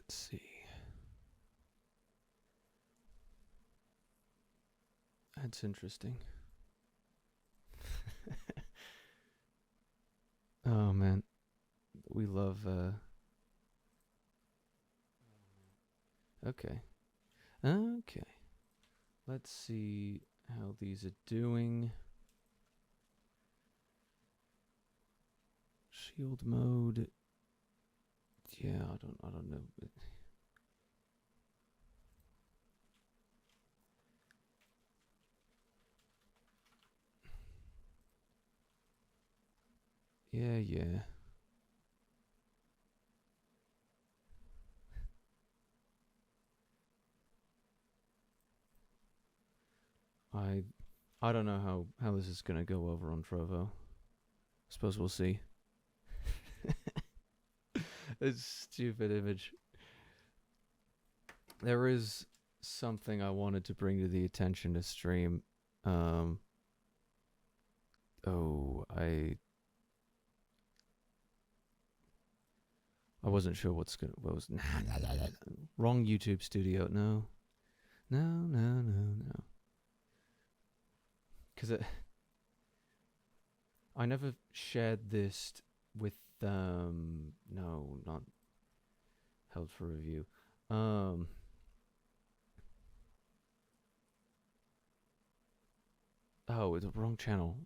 Let's see. That's interesting. Oh man, we love. Okay. Okay. Let's see how these are doing. Shield mode. Yeah, I don't know. Yeah, yeah. I I don't know how this is gonna go over on Trovo. Suppose we'll see. It's stupid image. There is something I wanted to bring to the attention to stream. Um. Oh, I wasn't sure what was. Wrong YouTube studio. No, no, no, no, no. Because I never shared this with no, not held for review. Um. Oh, it's the wrong channel.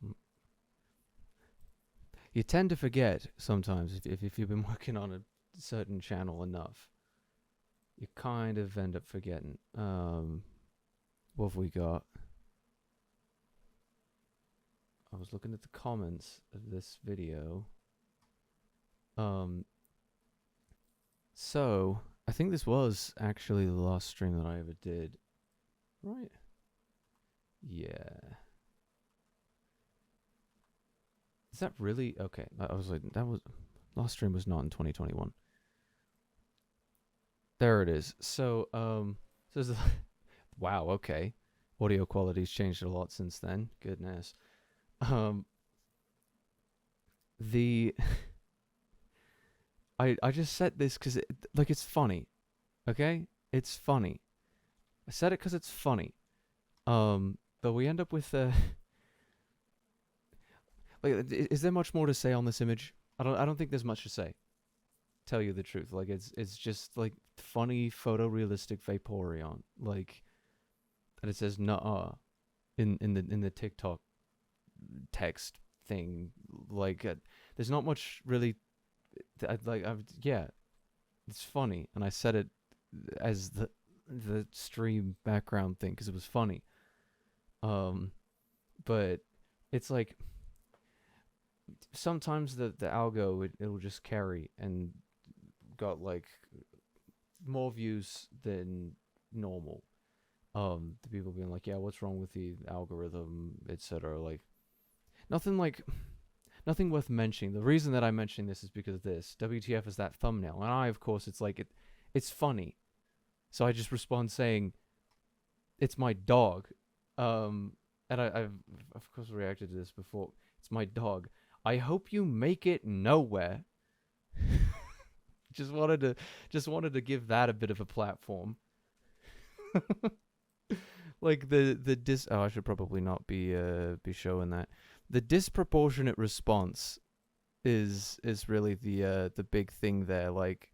You tend to forget sometimes if you've been working on a certain channel enough. You kind of end up forgetting. What have we got? I was looking at the comments of this video. So I think this was actually the last stream that I ever did. Right? Yeah. Is that really okay? I was like, that was last stream was not in 2021. There it is. So so wow. Okay, audio quality's changed a lot since then. Goodness. Um, the I just said this because like it's funny. Okay, it's funny. I said it because it's funny. But we end up with like, is there much more to say on this image? I don't think there's much to say. Tell you the truth, like it's just like funny photorealistic Vaporeon, like, and it says "nah" in the TikTok text thing. Like, there's not much really. Yeah, it's funny, and I said it as the stream background thing because it was funny. Um, but it's like sometimes the algo it'll just carry and got like more views than normal. The people being like, yeah, what's wrong with the algorithm, etc. Nothing like nothing worth mentioning. The reason that I mention this is because of this. WTF is that thumbnail, and I, of course, it's funny, so I just respond saying, "It's my dog," and I've of course reacted to this before. It's my dog. I hope you make it nowhere. just wanted to just wanted to give that a bit of a platform. Like the dis. Oh, I should probably not be showing that. The disproportionate response is really the big thing there. Like,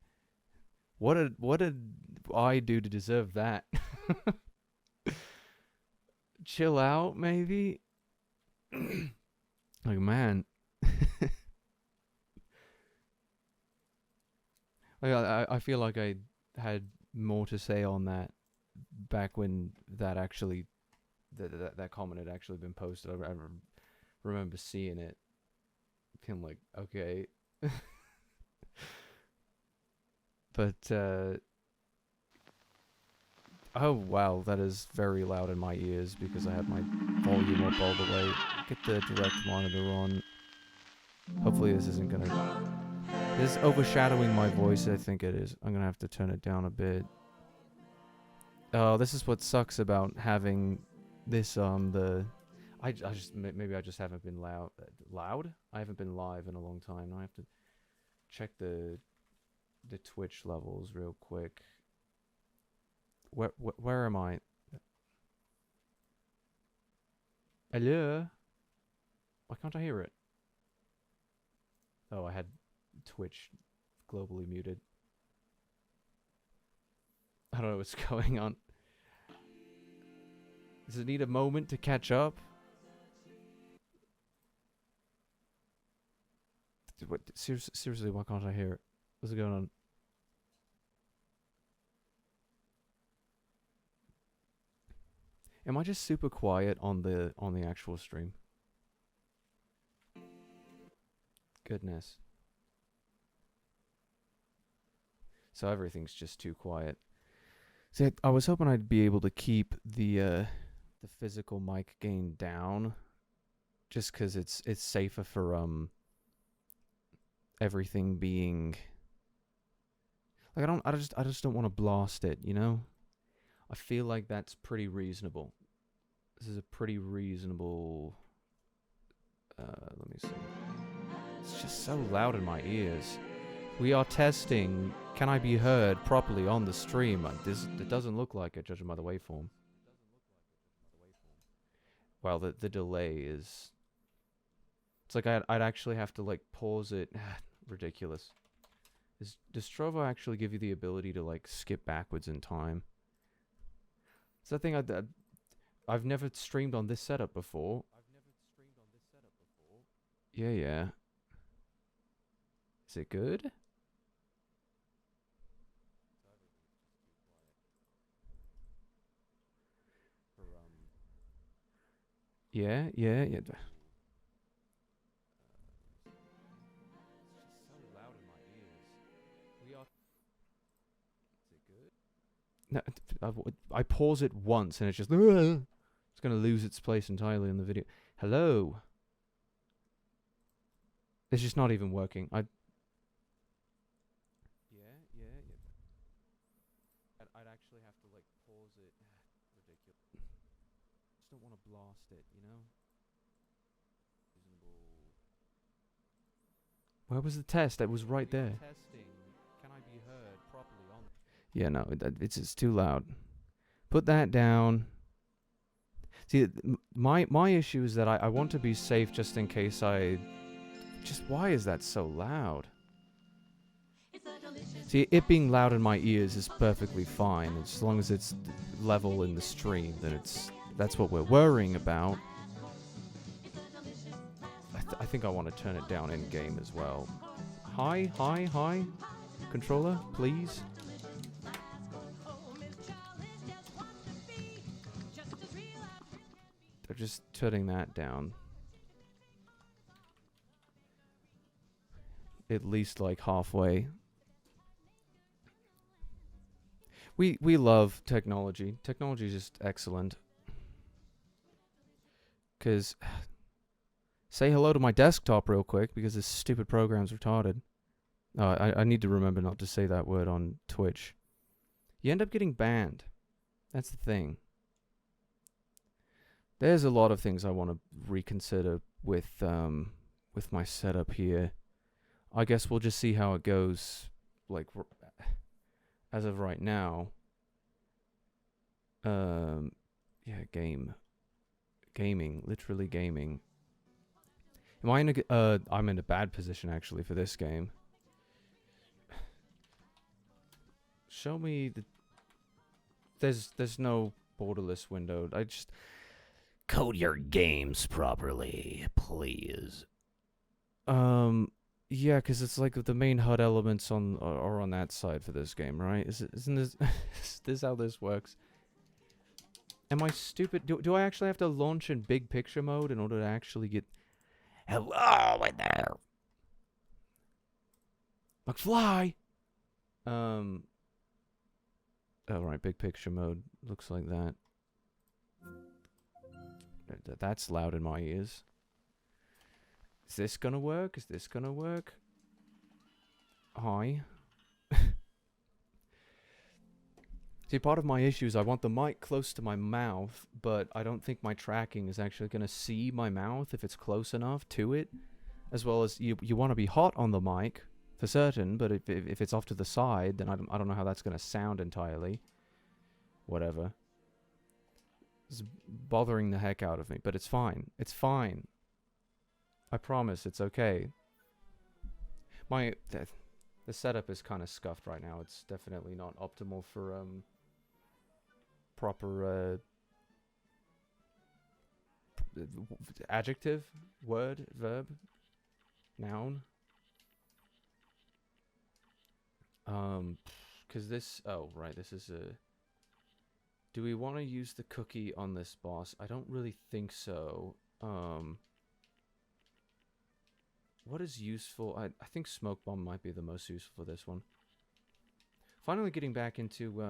what did I do to deserve that? Chill out, maybe. Like, man, I feel like I had more to say on that back when that actually that comment had actually been posted. I remember seeing it, being like, okay, but oh wow, that is very loud in my ears because I have my volume up all the way. Get the direct monitor on. Hopefully this isn't gonna. This is overshadowing my voice. I think it is. I'm gonna have to turn it down a bit. Oh, this is what sucks about having this on the. I just maybe I just haven't been loud. Loud? I haven't been live in a long time. I have to check the the Twitch levels real quick. Where am I? Hello? Why can't I hear it? Oh, I had Twitch globally muted. I don't know what's going on. Does it need a moment to catch up? What, seriously, why can't I hear it? What's going on? Am I just super quiet on the actual stream? Goodness. So everything's just too quiet. See, I was hoping I'd be able to keep the physical mic gain down, just because it's safer for everything being like I just don't want to blast it, you know? I feel like that's pretty reasonable. This is a pretty reasonable let me see. It's just so loud in my ears. We are testing. Can I be heard properly on the stream? It doesn't look like it, judging by the waveform. Well, the delay is... It's like I'd actually have to, like, pause it. Ridiculous. Does Trovo actually give you the ability to, like, skip backwards in time? It's that thing I've never streamed on this setup before. Yeah. Is it good? Yeah. No, I pause it once and it's just... It's going to lose its place entirely in the video. Hello? It's just not even working. Yeah. I'd actually have to, like, pause it. Ridiculous. Just don't want to blast it, you know? Where was the test? It was right there. Can I be heard properly on? Yeah, no, it's too loud. Put that down. See, my issue is that I want to be safe just in case I... Just why is that so loud? See, it being loud in my ears is perfectly fine. As long as it's level in the stream, then that's what we're worrying about. I think I want to turn it down in game as well. Hi, controller, please. They're just turning that down. At least like halfway. We love technology. Technology is just excellent. 'Cause say hello to my desktop real quick because this stupid program's retarded. I need to remember not to say that word on Twitch. You end up getting banned. That's the thing. There's a lot of things I want to reconsider with my setup here. I guess we'll just see how it goes, like, as of right now. Yeah, gaming, literally gaming. Am I in a I'm in a bad position actually for this game. Show me the... There's no borderless window. I just... Code your games properly, please. Yeah, because it's like the main HUD elements are on that side for this game, right? Isn't this... is this how this works? Am I stupid? Do I actually have to launch in big picture mode in order to actually get... Hello in there! McFly! Oh, right, big picture mode. Looks like that. That's loud in my ears. Is this gonna work? Is this gonna work? Hi. See, part of my issue is I want the mic close to my mouth, but I don't think my tracking is actually gonna see my mouth if it's close enough to it. As well as you want to be hot on the mic, for certain, but if it's off to the side, then I don't know how that's going to sound entirely. Whatever. It's bothering the heck out of me, but it's fine. It's fine. I promise, it's okay. The setup is kind of scuffed right now. It's definitely not optimal for proper adjective, word, verb, noun. Because this... Oh, right, this is a... Do we want to use the cookie on this boss? I don't really think so. What is useful? I think Smoke Bomb might be the most useful for this one. Finally getting back into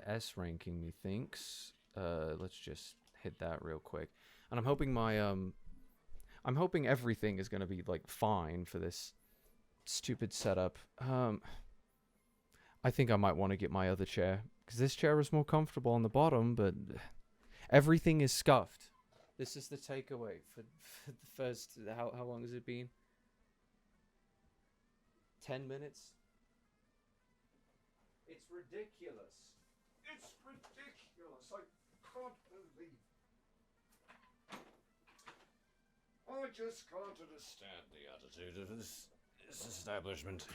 S ranking, methinks. Let's just hit that real quick. And I'm hoping I'm hoping everything is going to be, like, fine for this stupid setup. I think I might want to get my other chair, because this chair is more comfortable on the bottom, but everything is scuffed. This is the takeaway for the first... How long has it been? 10 minutes? It's ridiculous. It's ridiculous. I can't believe... I just can't understand the attitude of this establishment.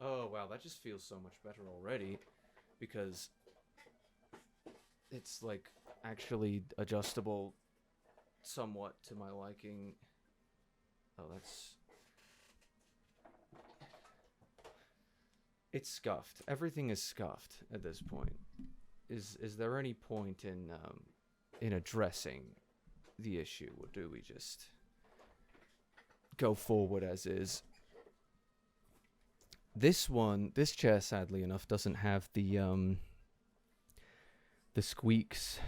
Oh, wow, that just feels so much better already, because it's, like, actually adjustable somewhat to my liking. Oh, that's... It's scuffed. Everything is scuffed at this point. Is there any point in addressing the issue, or do we just go forward as is? This chair, sadly enough, doesn't have the squeaks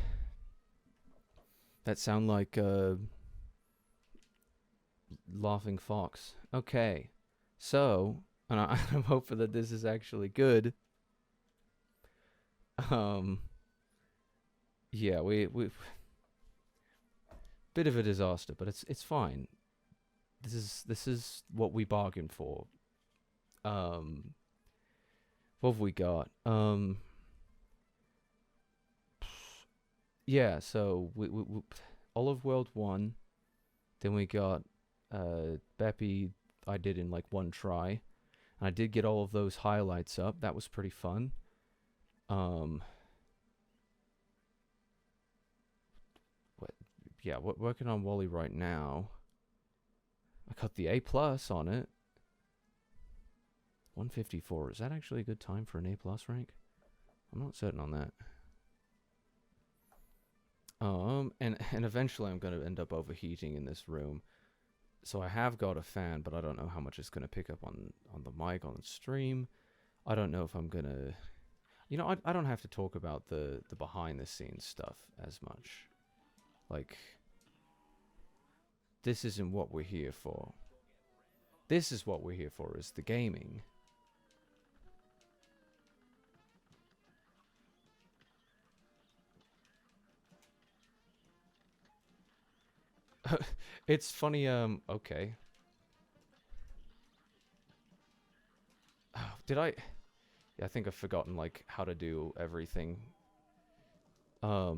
that sound like laughing fox. Okay, so, and I'm hoping that this is actually good. Yeah, we bit of a disaster, but it's fine. This is what we bargained for. What have we got? Yeah, so we Olive World 1, then we got Beppy. I did in like one try, and I did get all of those highlights up. That was pretty fun. Working on Wally right now. I got the A+ on it. 154. Is that actually a good time for an A+ rank? I'm not certain on that. And eventually I'm going to end up overheating in this room. So I have got a fan, but I don't know how much it's going to pick up on the mic on the stream. I don't know if I'm going to... You know, I don't have to talk about the behind the scenes stuff as much. Like, this isn't what we're here for. This is what we're here for, is the gaming. It's funny, okay. Oh, did I... Yeah, I think I've forgotten, like, how to do everything. I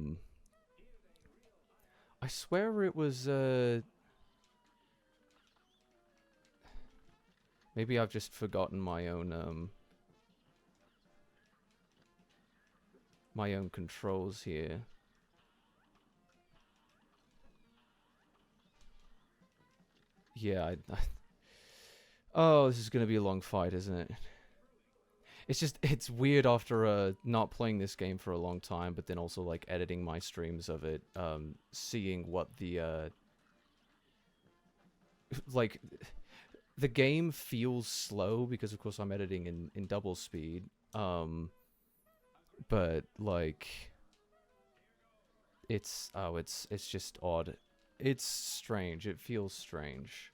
swear it was, maybe I've just forgotten my own controls here. Yeah, oh, this is gonna be a long fight, isn't it? It's weird after not playing this game for a long time, but then also like editing my streams of it, seeing what the like the game feels slow because of course I'm editing in double speed, but like it's just odd. It's strange. It feels strange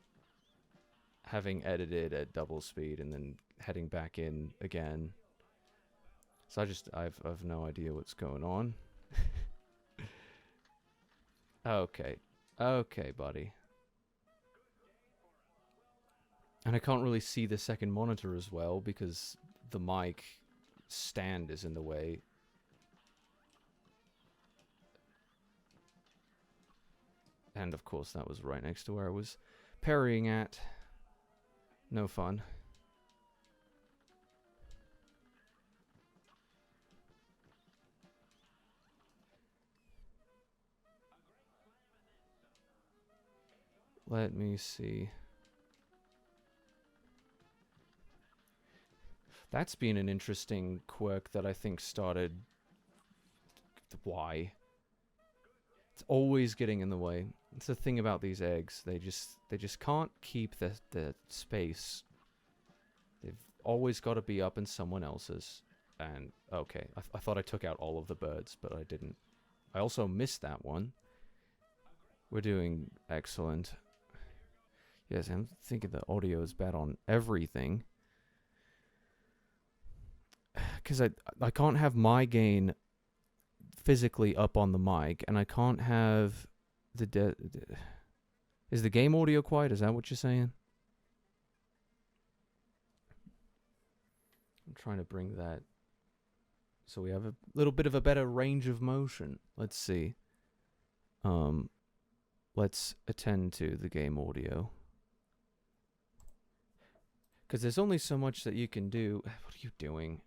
having edited at double speed and then heading back in again. So I've no idea what's going on. Okay, buddy. And I can't really see the second monitor as well because the mic stand is in the way. And of course that was right next to where I was parrying at. No fun. Let me see. That's been an interesting quirk that I think started... Why? It's always getting in the way. It's the thing about these eggs. They just can't keep the space. They've always got to be up in someone else's. And, okay, I thought I took out all of the birds, but I didn't. I also missed that one. We're doing excellent. Yes, I'm thinking the audio is bad on everything. Because I can't have my gain physically up on the mic, and I can't have the is the game audio quiet? Is that what you're saying? I'm trying to bring that so we have a little bit of a better range of motion. Let's see. Let's attend to the game audio. Because there's only so much that you can do. What are you doing?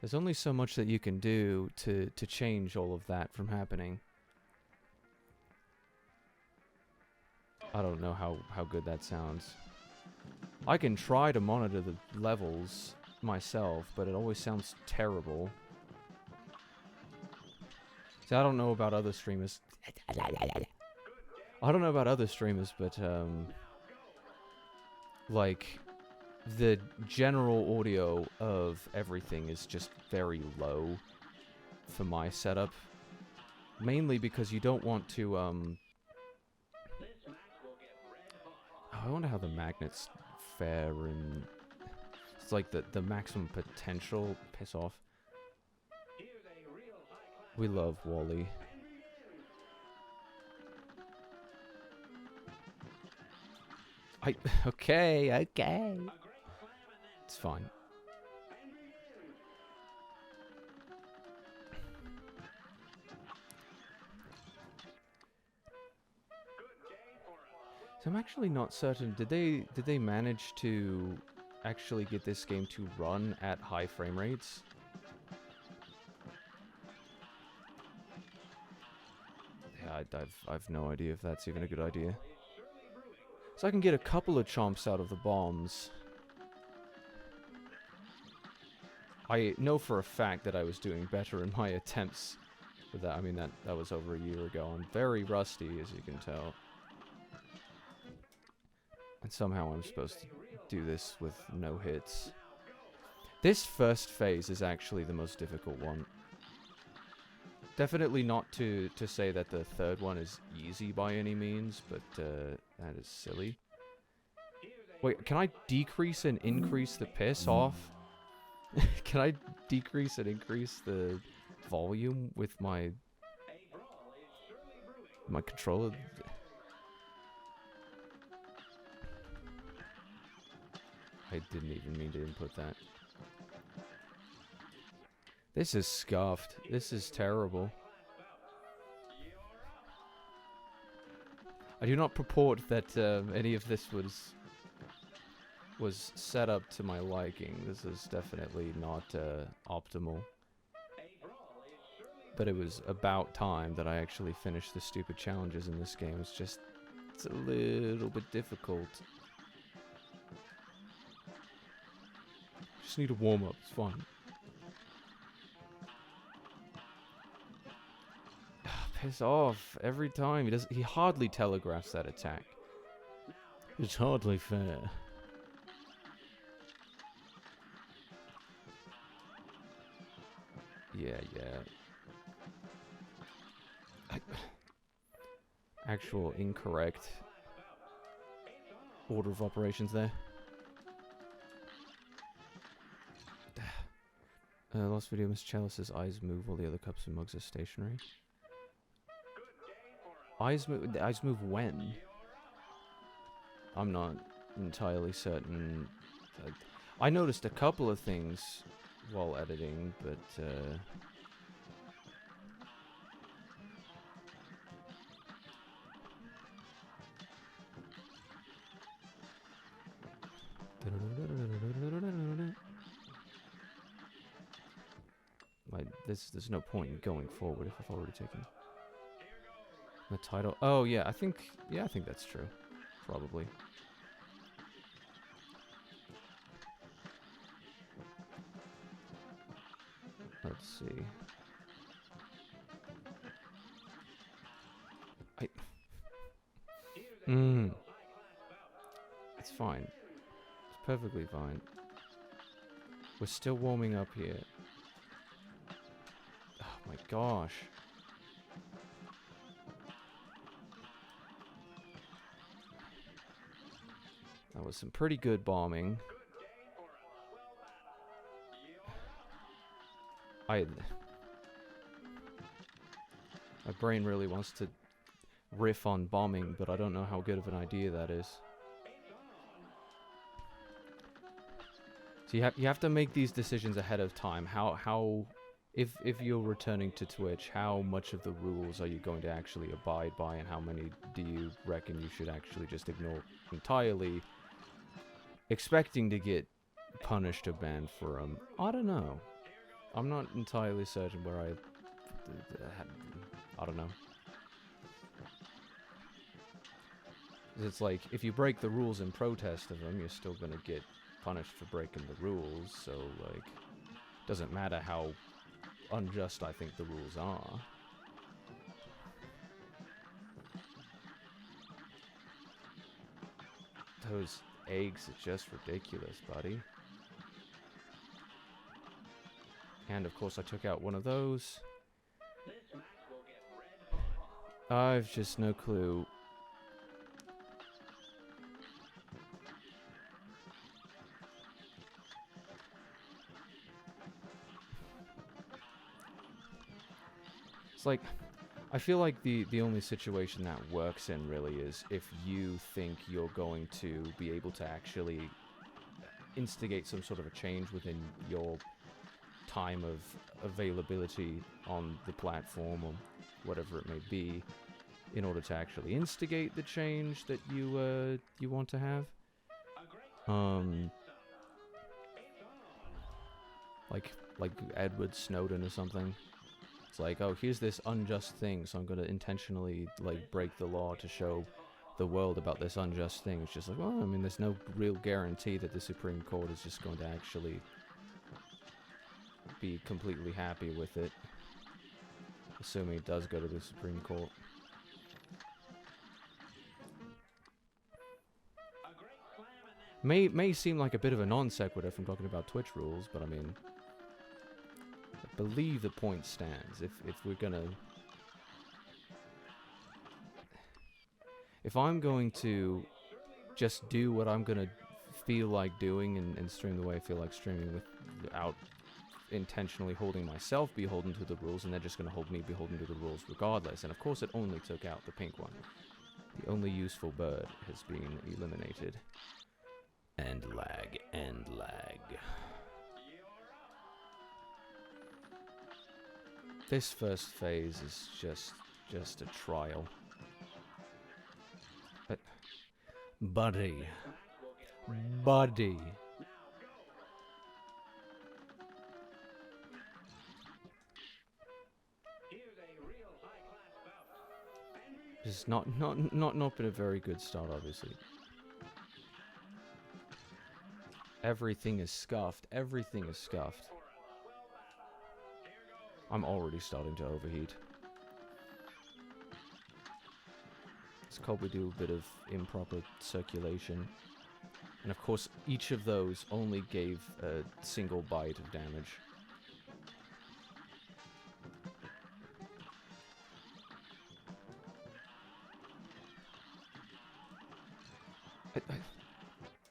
There's only so much that you can do to change all of that from happening. I don't know how good that sounds. I can try to monitor the levels myself, but it always sounds terrible. See, I don't know about other streamers. I don't know about other streamers, but like, the general audio of everything is just very low for my setup. Mainly because you don't want to, oh, I wonder how the magnets fare in... It's like the maximum potential. Piss off. We love Wally. Okay. It's fine. So I'm actually not certain. Did they manage to actually get this game to run at high frame rates? Yeah, I've no idea if that's even a good idea. So I can get a couple of chomps out of the bombs. I know for a fact that I was doing better in my attempts with that. I mean, that was over a year ago. I'm very rusty, as you can tell. And somehow I'm supposed to do this with no hits. This first phase is actually the most difficult one. Definitely not to say that the third one is easy by any means, but that is silly. Wait, can I decrease and increase the piss off? Can I decrease and increase the volume with my controller? I didn't even mean to input that. This is scuffed. This is terrible. I do not purport that any of this was set up to my liking. This is definitely not optimal. But it was about time that I actually finished the stupid challenges in this game. It's a little bit difficult. Just need a warm-up, it's fine. Piss off every time. He hardly telegraphs that attack. It's hardly fair. Yeah. Actual incorrect order of operations there. Last video, Miss Chalice's eyes move while the other cups and mugs are stationary. Eyes move when? I'm not entirely certain. I noticed a couple of things while editing, but like there's no point in going forward if I've already taken the title. Oh yeah, I think that's true. Probably. Let's see. It's fine. It's perfectly fine. We're still warming up here. Oh my gosh. That was some pretty good bombing. My brain really wants to riff on bombing, but I don't know how good of an idea that is. So you have to make these decisions ahead of time. How if you're returning to Twitch, how much of the rules are you going to actually abide by, and how many do you reckon you should actually just ignore entirely, expecting to get punished or banned for them? I don't know. I'm not entirely certain where I don't know. It's like, if you break the rules in protest of them, you're still gonna get punished for breaking the rules, so, like, doesn't matter how unjust I think the rules are. Those eggs are just ridiculous, buddy. And, of course, I took out one of those. I've just no clue. It's like, I feel like the only situation that works in really is if you think you're going to be able to actually instigate some sort of a change within your time of availability on the platform or whatever it may be, in order to actually instigate the change that you want to have. Like Edward Snowden or something. It's like, oh, here's this unjust thing, so I'm gonna intentionally, like, break the law to show the world about this unjust thing. It's just like, well, I mean, there's no real guarantee that the Supreme Court is just going to actually be completely happy with it. Assuming it does go to the Supreme Court. May seem like a bit of a non sequitur from talking about Twitch rules, but I mean, I believe the point stands. If we're gonna, if I'm going to just do what I'm gonna feel like doing and stream the way I feel like streaming without intentionally holding myself beholden to the rules, and they're just gonna hold me beholden to the rules regardless. And of course, it only took out the pink one. The only useful bird has been eliminated. And lag, and lag. This first phase is just a trial. But, buddy. It's not been a very good start, obviously. Everything is scuffed. Everything is scuffed. I'm already starting to overheat. It's called we do a bit of improper circulation. And of course, each of those only gave a single bite of damage.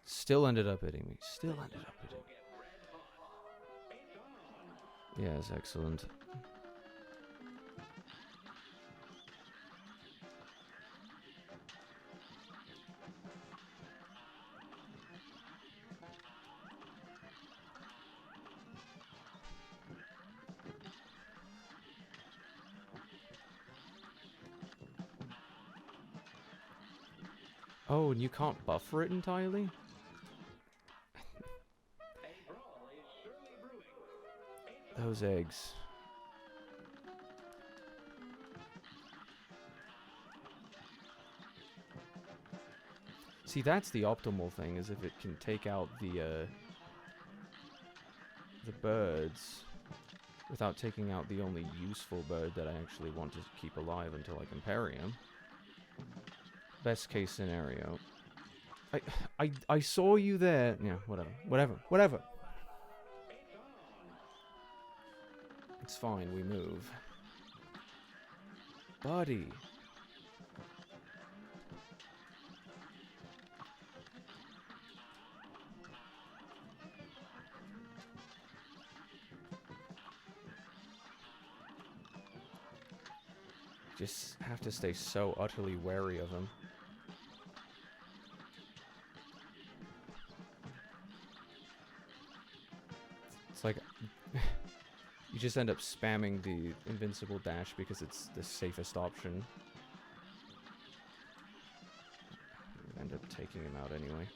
Still ended up hitting me. Still ended up hitting me. Yes, excellent. Oh, and you can't buffer it entirely? Those eggs. See, that's the optimal thing, is if it can take out the birds without taking out the only useful bird that I actually want to keep alive until I can parry him. Best case scenario. I saw you there. Yeah, whatever. It's fine, we move. Buddy. Just have to stay so utterly wary of him. It's like you just end up spamming the invincible dash because it's the safest option. You end up taking him out anyway.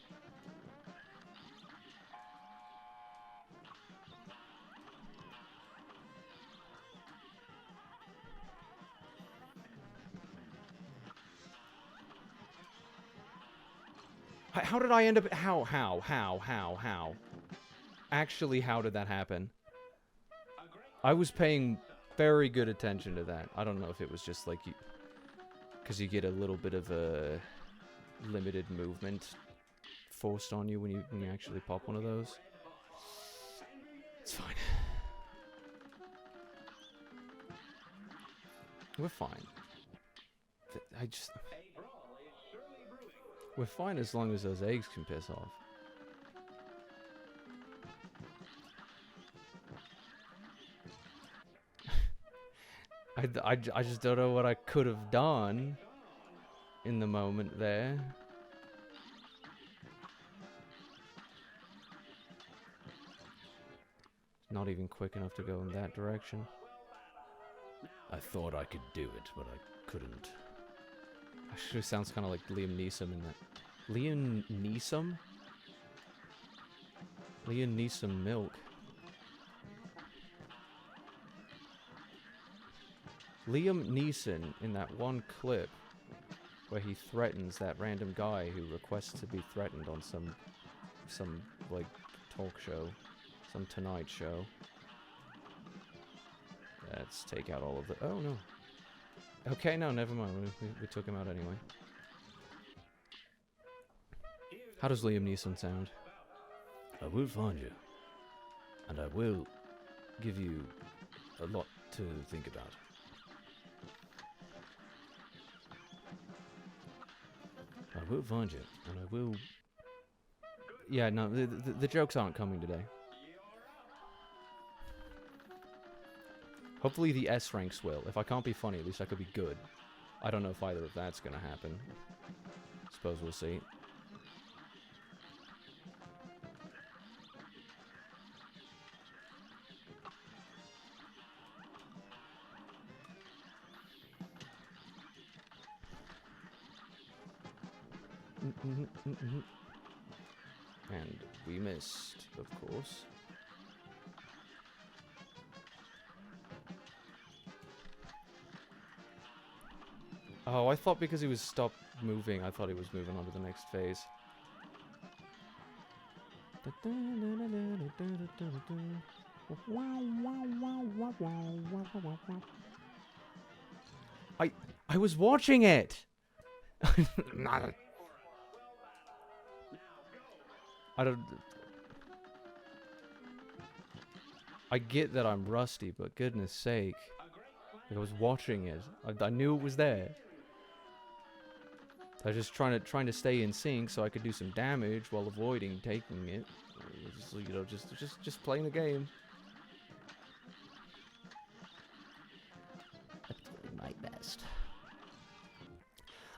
How did I end up? How? Actually, how did that happen? I was paying very good attention to that. I don't know if it was just like you, because you get a little bit of a limited movement forced on you when you actually pop one of those. It's fine. We're fine. We're fine as long as those eggs can piss off. I just don't know what I could have done in the moment there. Not even quick enough to go in that direction. I thought I could do it, but I couldn't. Actually sounds kind of like Liam Neeson in that. Liam Neeson? Liam Neeson milk. Liam Neeson in that one clip where he threatens that random guy who requests to be threatened on some like talk show, some Tonight Show. Let's take out all of the. Oh no. Okay, no, never mind. We took him out anyway. How does Liam Neeson sound? I will find you, and I will give you a lot to think about. I will find you, and I will... Yeah, no, the jokes aren't coming today. Hopefully the S ranks will. If I can't be funny, at least I could be good. I don't know if either of that's gonna happen. Suppose we'll see. And we missed, of course. Oh, I thought because he was stopped moving, I thought he was moving on to the next phase. I was watching it! I don't... I get that I'm rusty, but goodness sake. Like I was watching it. I knew it was there. I was just trying to stay in sync so I could do some damage while avoiding taking it. Just, you know, just playing the game. I'm doing my best.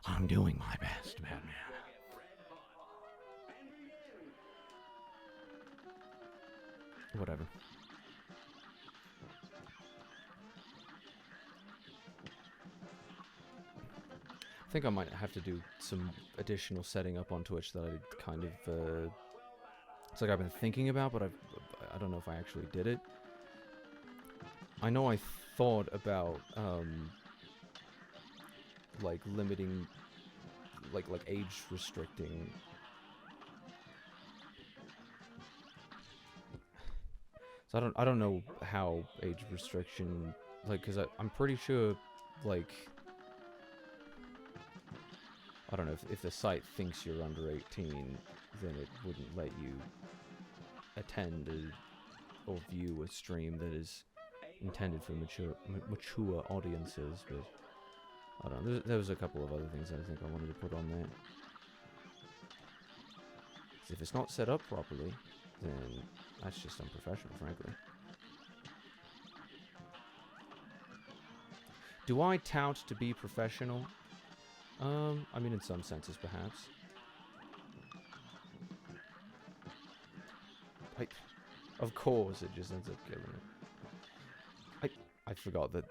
I'm doing my best, Batman. Whatever. think I might have to do some additional setting up on Twitch that I kind of, it's like I've been thinking about, but I don't know if I actually did it. I know I thought about, like, limiting, like age restricting. So I don't know how age restriction, like, because I'm pretty sure, like, I don't know, if the site thinks you're under 18, then it wouldn't let you attend or view a stream that is intended for mature audiences, but I don't know, there was a couple of other things that I think I wanted to put on there. 'Cause if it's not set up properly, then that's just unprofessional, frankly. Do I tout to be professional? I mean, in some senses, perhaps. Of course, it just ends up killing it. I forgot that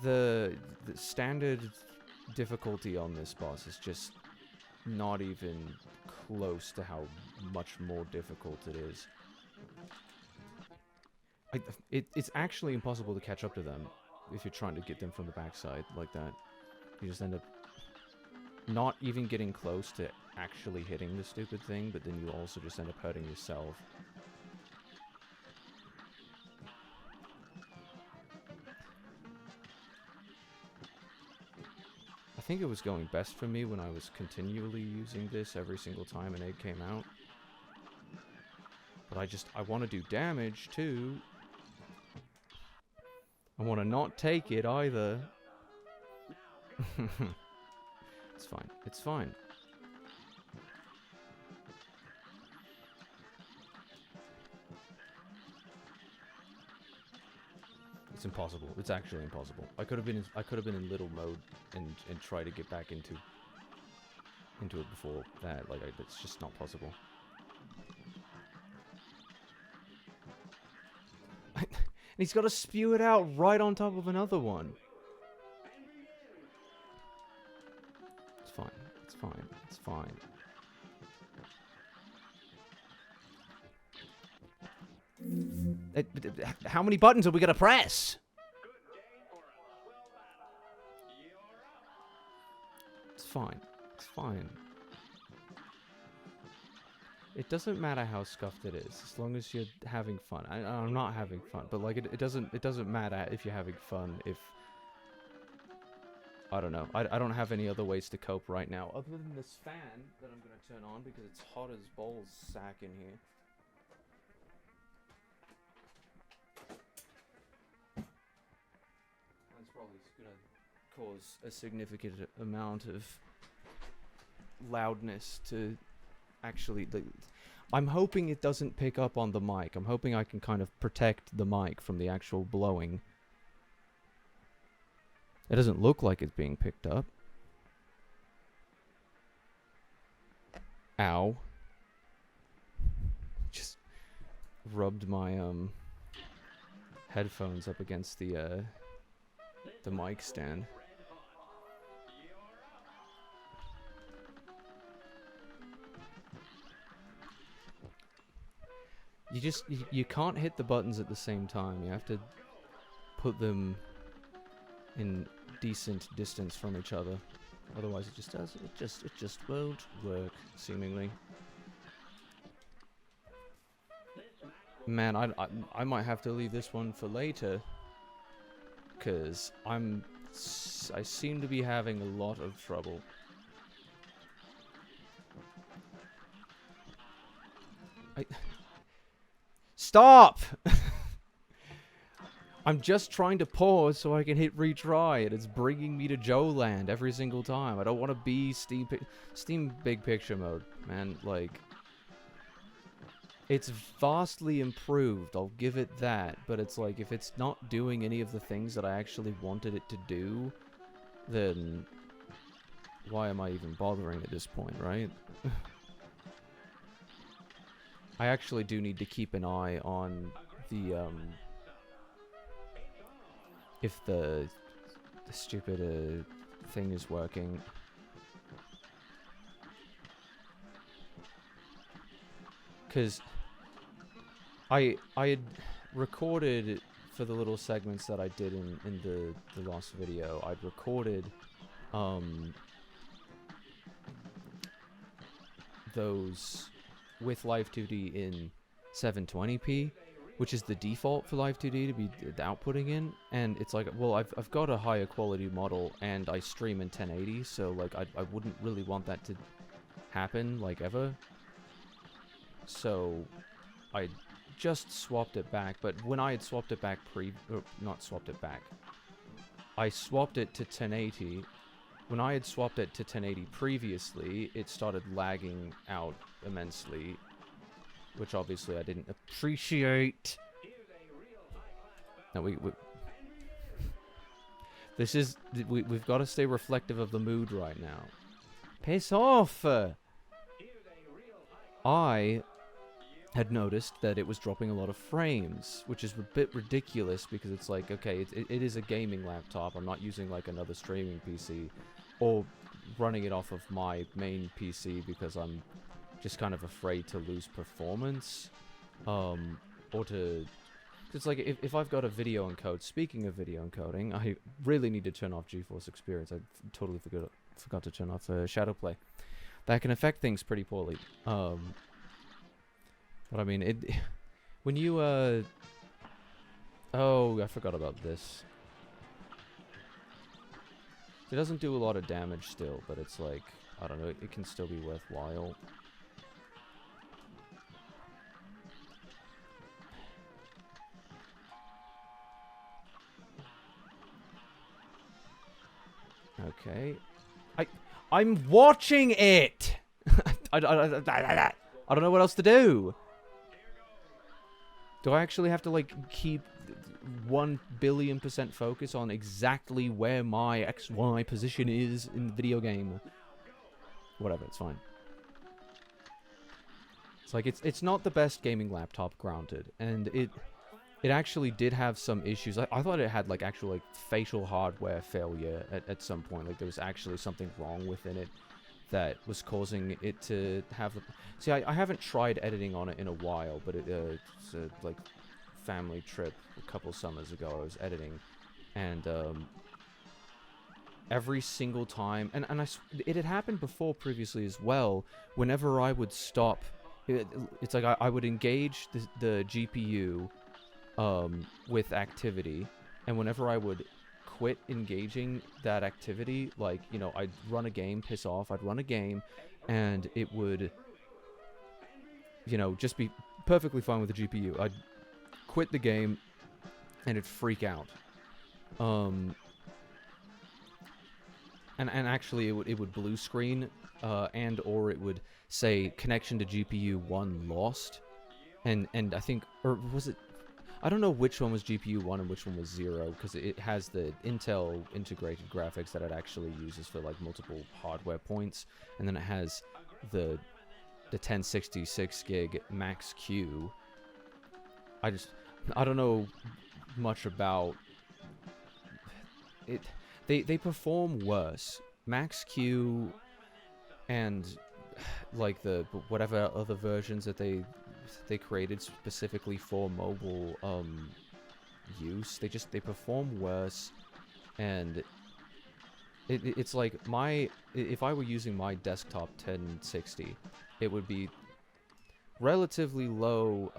the standard difficulty on this boss is just not even close to how much more difficult it is. It's actually impossible to catch up to them if you're trying to get them from the backside like that. You just end up not even getting close to actually hitting the stupid thing, but then you also just end up hurting yourself. I think it was going best for me when I was continually using this every single time an egg came out. But I want to do damage too. I want to not take it either. It's fine. It's fine. It's impossible. It's actually impossible. I could have been in little mode and try to get back into it before that. Like, it's just not possible. And he's got to spew it out right on top of another one. It's fine. It's fine. It's fine. How many buttons are we going to press? It's fine. It's fine. It doesn't matter how scuffed it is, as long as you're having fun. I'm not having fun, but like it doesn't matter if you're having fun. If I don't know, I don't have any other ways to cope right now other than this fan that I'm gonna turn on because it's hot as balls sack in here. That's probably gonna cause a significant amount of loudness to. Actually, I'm hoping it doesn't pick up on the mic. I'm hoping I can kind of protect the mic from the actual blowing. It doesn't look like it's being picked up. Ow. Just rubbed my headphones up against the mic stand. You can't hit the buttons at the same time. You have to put them in decent distance from each other. Otherwise it just won't work, seemingly. Man, I might have to leave this one for later, cause I seem to be having a lot of trouble. Stop! I'm just trying to pause so I can hit retry, and it's bringing me to Joe Land every single time. I don't want to be Steam Big Picture mode, man. Like, it's vastly improved, I'll give it that, but it's like, if it's not doing any of the things that I actually wanted it to do, then why am I even bothering at this point, right? I actually do need to keep an eye on the, if the stupid thing is working. Because I had recorded for the little segments that I did in the last video. I'd recorded those with Live 2D in 720p, which is the default for Live 2D to be outputting in, and it's like, well, I've got a higher quality model and I stream in 1080, so like I wouldn't really want that to happen like ever. So I just swapped it back, but when I had swapped it back not swapped it back, I swapped it to 1080. When I had swapped it to 1080 previously, it started lagging out immensely, which obviously I didn't appreciate. Now we've got to stay reflective of the mood right now. Piss off! I had noticed that it was dropping a lot of frames, which is a bit ridiculous because it's like, okay, it is a gaming laptop. I'm not using like another streaming PC or running it off of my main PC because I'm just kind of afraid to lose performance, or to... It's like, if I've got a video encode, speaking of video encoding, I really need to turn off GeForce Experience. I totally forgot to turn off Shadowplay. That can affect things pretty poorly. But I mean, when you, oh, I forgot about this. It doesn't do a lot of damage still, but it's like, I don't know, it can still be worthwhile. Okay. I'm watching it! I don't know what else to do. Do I actually have to, like, keep 1 billion% focus on exactly where my XY position is in the video game? Whatever, it's fine. It's like, it's not the best gaming laptop, granted, and it actually did have some issues. I thought it had, like, actual, like, facial hardware failure at some point. Like, there was actually something wrong within it that was causing it to have... See, I haven't tried editing on it in a while, but it's a, like, family trip a couple summers ago I was editing, and, every single time... And it had happened before previously as well. Whenever I would stop... It's like I would engage the GPU... with activity, and whenever I would quit engaging that activity, like, you know, I'd run a game, piss off, I'd run a game, and it would, you know, just be perfectly fine with the GPU. I'd quit the game, and it'd freak out. And actually, it would blue screen, and or it would say connection to GPU 1 lost, and I think, or was it? I don't know which one was GPU 1 and which one was 0, because it has the Intel integrated graphics that it actually uses for, like, multiple hardware points, and then it has the 1066 gig Max Q. I don't know much about it. They perform worse. Max Q and, like, the whatever other versions that they created specifically for mobile use, they perform worse, and it's like if I were using my desktop 1060, it would be relatively low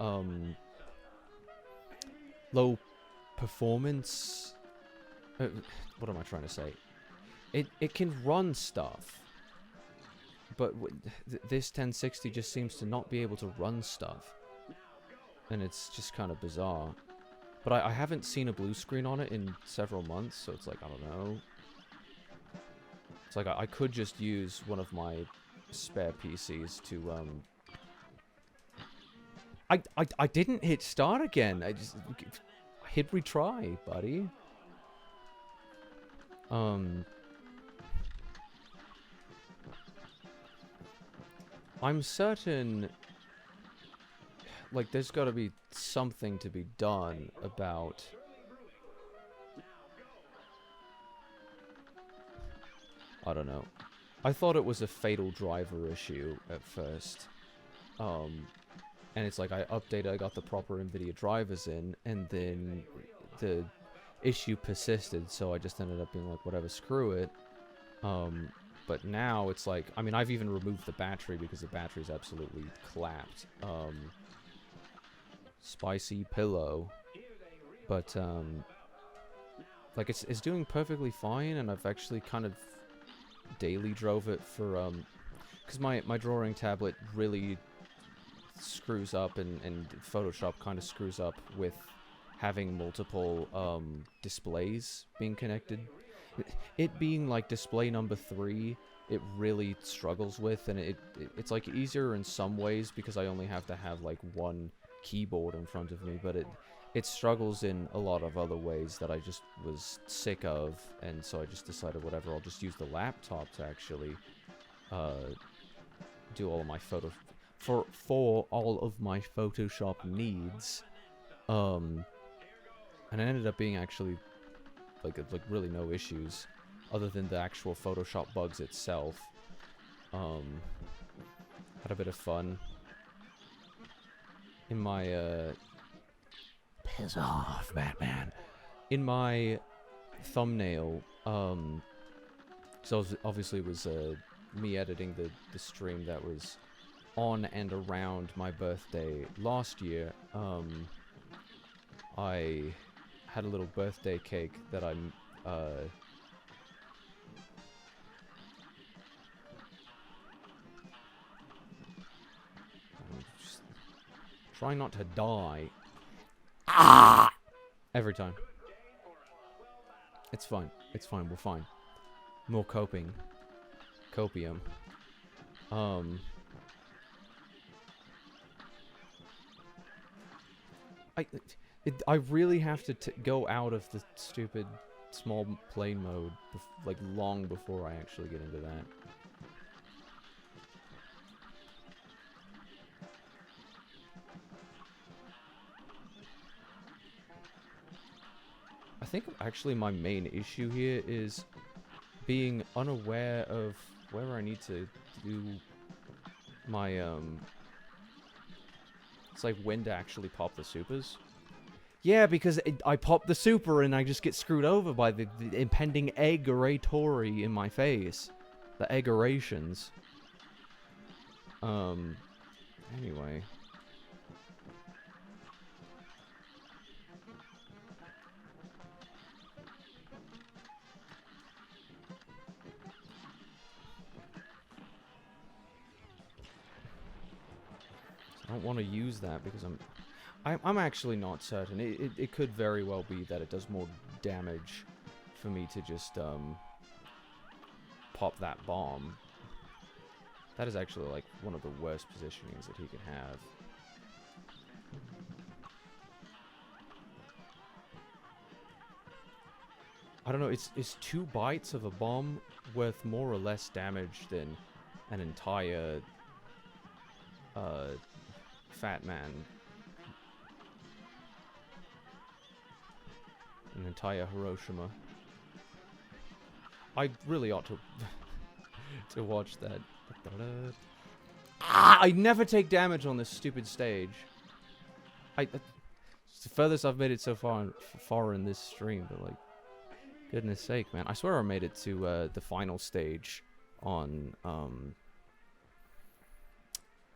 performance. What am I trying to say? It can run stuff, but this 1060 just seems to not be able to run stuff. And it's just kind of bizarre. But I haven't seen a blue screen on it in several months, so it's like, I don't know. It's like, I could just use one of my spare PCs to, I didn't hit start again. I just hit retry, buddy. I'm certain, like, there's got to be something to be done about I don't know. I thought it was a fatal driver issue at first. And it's like I updated, I got the proper NVIDIA drivers in, and then the issue persisted, so I just ended up being like, whatever, screw it. But now it's like, I mean, I've even removed the battery because the battery's absolutely clapped. Spicy pillow. But, like, it's doing perfectly fine, and I've actually kind of daily drove it for, because my drawing tablet really screws up, and Photoshop kind of screws up with having multiple, displays being connected. It being, like, display number 3, it really struggles with, and it's, like, easier in some ways because I only have to have, like, one keyboard in front of me, but it struggles in a lot of other ways that I just was sick of, and so I just decided, whatever, I'll just use the laptop to actually, do all of my for all of my Photoshop needs, and it ended up being actually like really no issues other than the actual Photoshop bugs itself. Had a bit of fun in my piss off, Batman. In my thumbnail, so obviously it was me editing the stream that was on and around my birthday last year. I had a little birthday cake that I'm, just trying not to die. Ah! Every time. It's fine. It's fine. We're fine. More coping. Copium. I really have to go out of the stupid small plane mode, like, long before I actually get into that. I think actually my main issue here is being unaware of where I need to do my, it's like when to actually pop the supers. Yeah, because I pop the super and I just get screwed over by the impending eggoratory in my face. The eggorations. Anyway. I don't want to use that because I'm actually not certain. It could very well be that it does more damage for me to just, pop that bomb. That is actually, like, one of the worst positionings that he could have. I don't know, is 2 bites of a bomb worth more or less damage than an entire, Fat Man? An entire Hiroshima. I really ought to to watch that. Ah! I never take damage on this stupid stage. It's the furthest I've made it so far in this stream, but, like, goodness sake, man. I swear I made it to the final stage on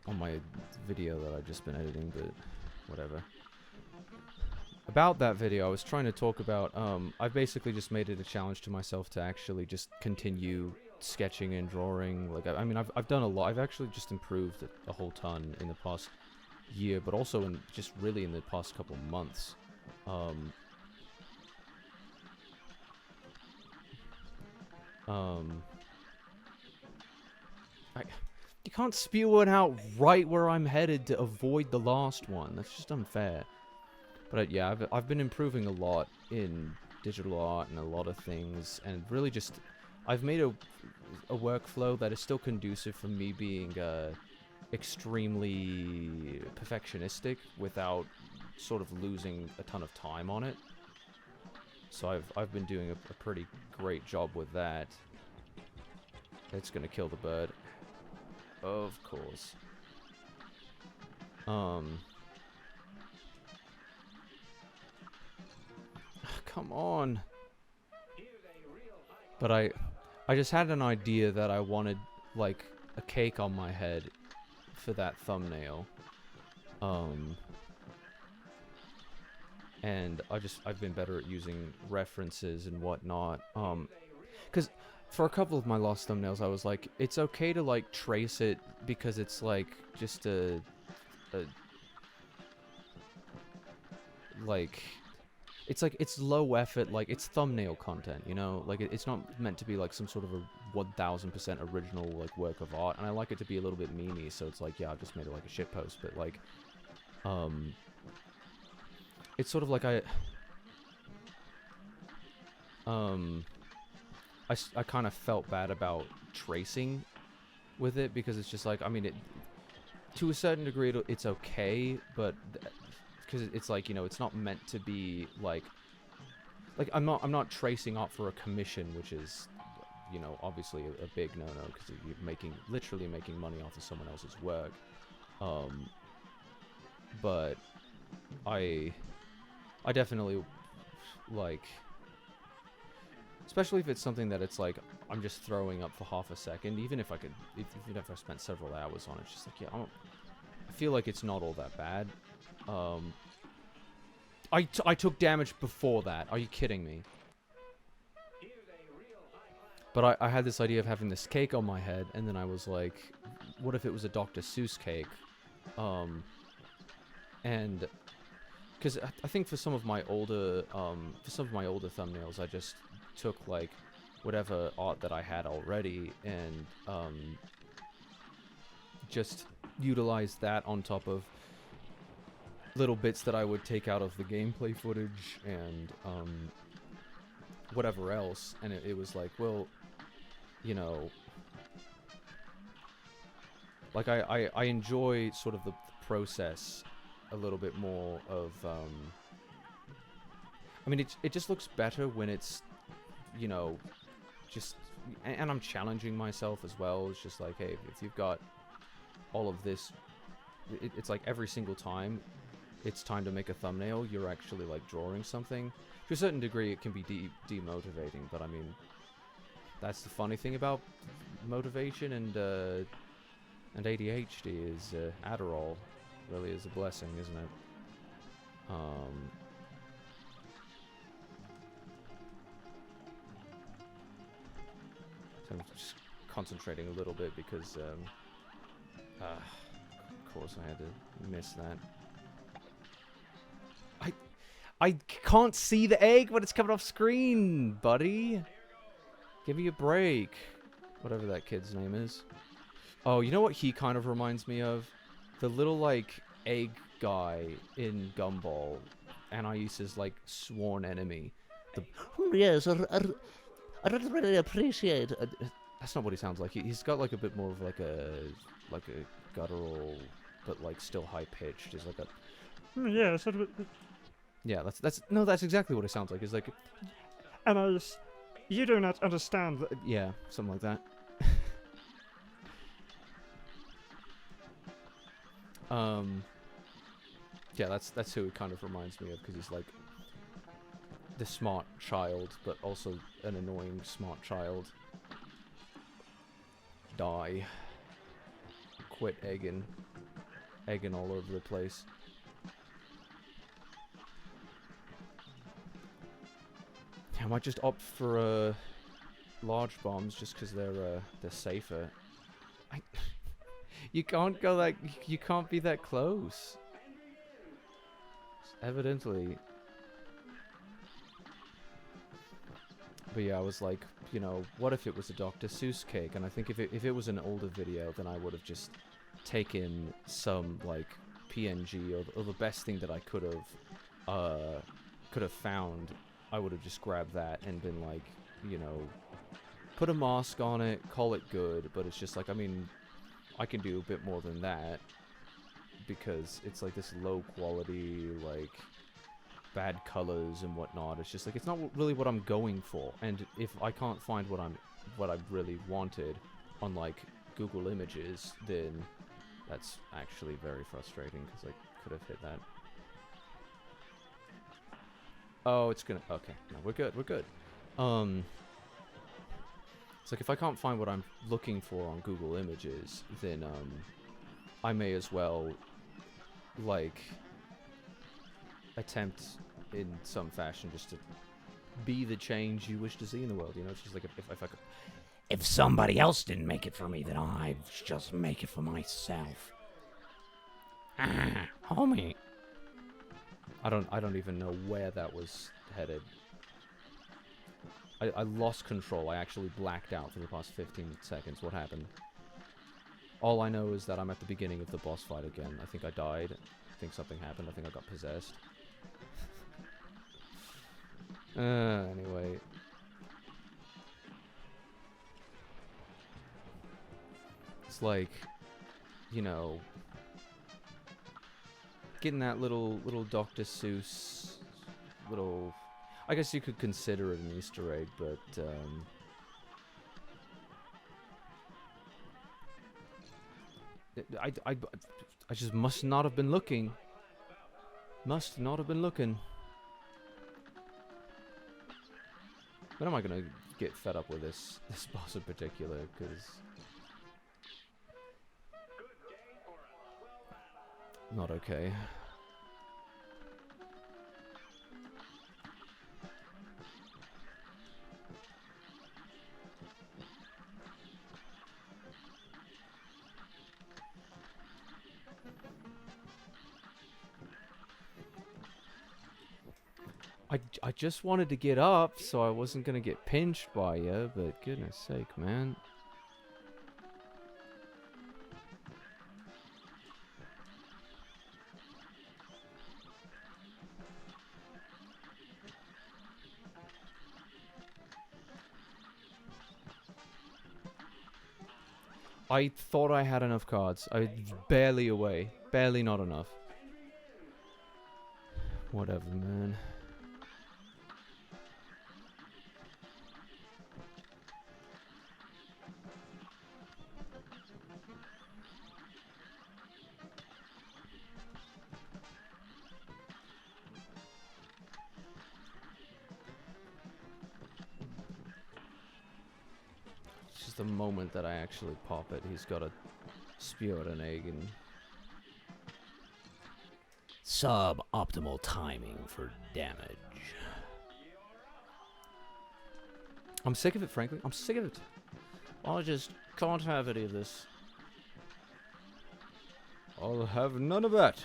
my video that I've just been editing, but whatever. About that video, I was trying to talk about, I've basically just made it a challenge to myself to actually just continue sketching and drawing. Like, I mean, I've done a lot. I've actually just improved a whole ton in the past year, but also in just really in the past couple months. You can't spew it out right where I'm headed to avoid the last one. That's just unfair. But yeah, I've been improving a lot in digital art and a lot of things, and really just I've made a workflow that is still conducive for me being extremely perfectionistic without sort of losing a ton of time on it. So I've been doing a pretty great job with that. It's gonna kill the bird. Of course. Come on. But I just had an idea that I wanted, like, a cake on my head for that thumbnail. And I've been better at using references and whatnot. Because for a couple of my lost thumbnails, I was like, it's okay to, like, trace it because it's, like, just like, it's like, it's low effort, like, it's thumbnail content, you know? Like, it's not meant to be, like, some sort of a 1000% original, like, work of art, and I like it to be a little bit memey, so it's like, yeah, I've just made it, like, a shitpost, but, like, it's sort of like I kind of felt bad about tracing with it, because it's just like, I mean, to a certain degree, it's okay, but because it's like, you know, it's not meant to be like I'm not tracing art for a commission, which is, you know, obviously a big no-no, because you're literally making money off of someone else's work. But I definitely, like, especially if it's something that it's like I'm just throwing up for half a second, even if I spent several hours on it, it's just like, yeah, I feel like it's not all that bad. I took damage before that. Are you kidding me? But I had this idea of having this cake on my head, and then I was like, what if it was a Dr. Seuss cake? And because I think for some of my older thumbnails, I just took, like, whatever art that I had already and just utilized that on top of little bits that I would take out of the gameplay footage and whatever else, and it was like, well, you know, like, I enjoy sort of the process a little bit more of, I mean, it just looks better when it's, you know, just, and I'm challenging myself as well. It's just like, hey, if you've got all of this, it's like every single time it's time to make a thumbnail, you're actually, like, drawing something. To a certain degree, it can be demotivating, but I mean, that's the funny thing about motivation and ADHD is Adderall really is a blessing, isn't it? So I'm just concentrating a little bit because, of course I had to miss that. I can't see the egg when it's coming off screen, buddy. Give me a break. Whatever that kid's name is. Oh, you know what he kind of reminds me of? The little, like, egg guy in Gumball. Anais' like, sworn enemy. Yes, I don't really appreciate it. That's not what he sounds like. He's got, like, a bit more of, like a guttural, but, like, still high-pitched. He's like a... Yes, Yeah, that's exactly what it sounds like. It's like... Anais, you do not understand. Yeah, something like that. Yeah, that's who it kind of reminds me of, because he's like the smart child, but also an annoying smart child. Die. Quit egging all over the place. I might just opt for large bombs just because they're safer. You can't go that. You can't be that close. Evidently. But yeah, I was like, you know, what if it was a Dr. Seuss cake? And I think if it was an older video, then I would have just taken some, like, PNG or the best thing that I could have found. I would have just grabbed that and been like, you know, put a mask on it, call it good. But it's just like, I mean, I can do a bit more than that, because it's like this low quality, like, bad colors and whatnot. It's just like, it's not really what I'm going for. And if I can't find what I really wanted, on like Google Images, then that's actually very frustrating because I could have hit that. Oh, it's gonna. Okay, no, we're good. We're good. It's like if I can't find what I'm looking for on Google Images, then I may as well like attempt in some fashion just to be the change you wish to see in the world. You know, it's just like if I could. If somebody else didn't make it for me, then I just make it for myself. Ah, homie. I don't even know where that was headed. I lost control. I actually blacked out for the past 15 seconds. What happened? All I know is that I'm at the beginning of the boss fight again. I think I died. I think something happened. I think I got possessed. Anyway. It's like, you know, getting that little Dr. Seuss little... I guess you could consider it an Easter egg, but I just must not have been looking. Must not have been looking. When am I gonna get fed up with this boss in particular? Because not okay. I just wanted to get up, so I wasn't gonna get pinched by you, but goodness sake, man. I thought I had enough cards. I was barely away. Barely not enough. Whatever, man. It's just the moment that I actually pop it, he's got to spew out an egg and... Suboptimal timing for damage. I'm sick of it, frankly. I'm sick of it. I just can't have any of this. I'll have none of that.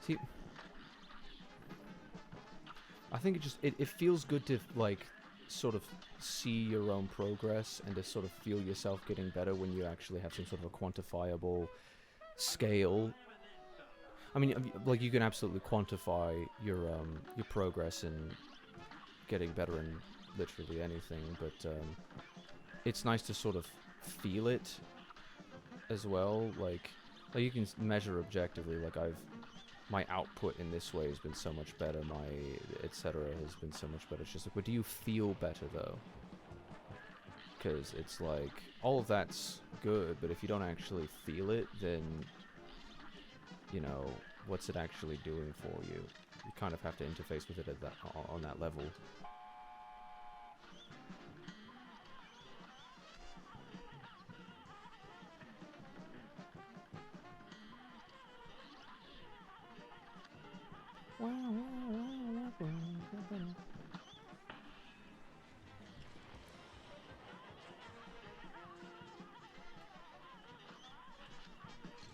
See, I think it feels good to, like, sort of see your own progress and to sort of feel yourself getting better when you actually have some sort of a quantifiable scale. I mean, like, you can absolutely quantify your progress in getting better in literally anything, but it's nice to sort of feel it as well. Like you can measure objectively. Like my output in this way has been so much better. My etc. has been so much better. It's just like, but do you feel better though? Because it's like all of that's good, but if you don't actually feel it, then you know, what's it actually doing for you? You kind of have to interface with it at that on that level.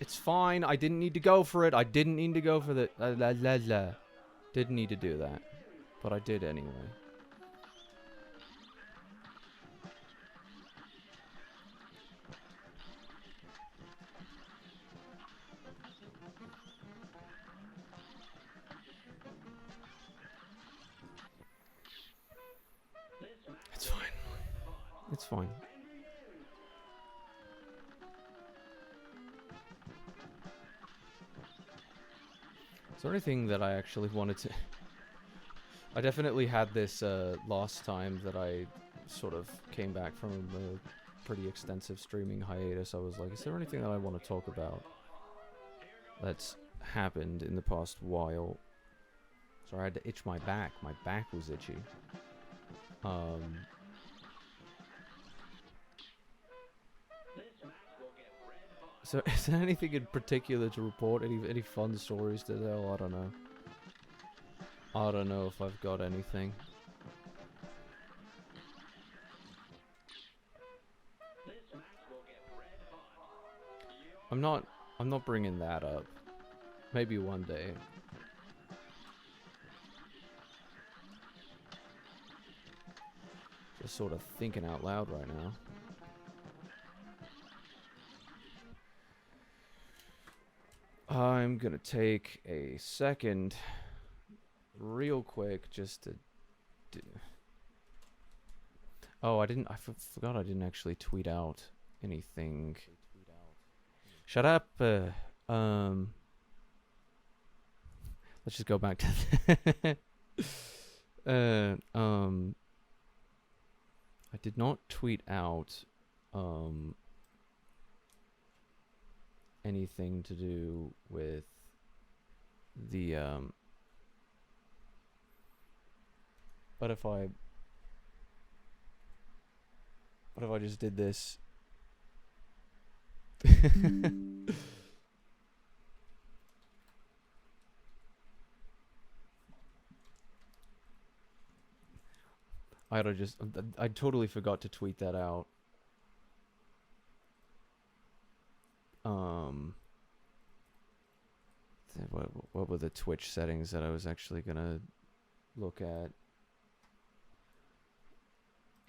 It's fine. I didn't need to go for it. I didn't need to go for the... Didn't need to do that. But I did anyway. It's fine. It's fine. Is there anything that I actually wanted to... I definitely had this last time that I sort of came back from a pretty extensive streaming hiatus. I was like, is there anything that I want to talk about that's happened in the past while? Sorry, I had to itch my back. My back was itchy. So is there anything in particular to report? Any fun stories to tell? I don't know. I don't know if I've got anything. I'm not bringing that up. Maybe one day. Just sort of thinking out loud right now. I'm gonna take a second, real quick, just to do... Oh, I forgot I didn't actually tweet out anything. Shut up. Let's just go back to I did not tweet out anything to do with the what if I just did this? I totally forgot to tweet that out. What were the Twitch settings that I was actually gonna look at?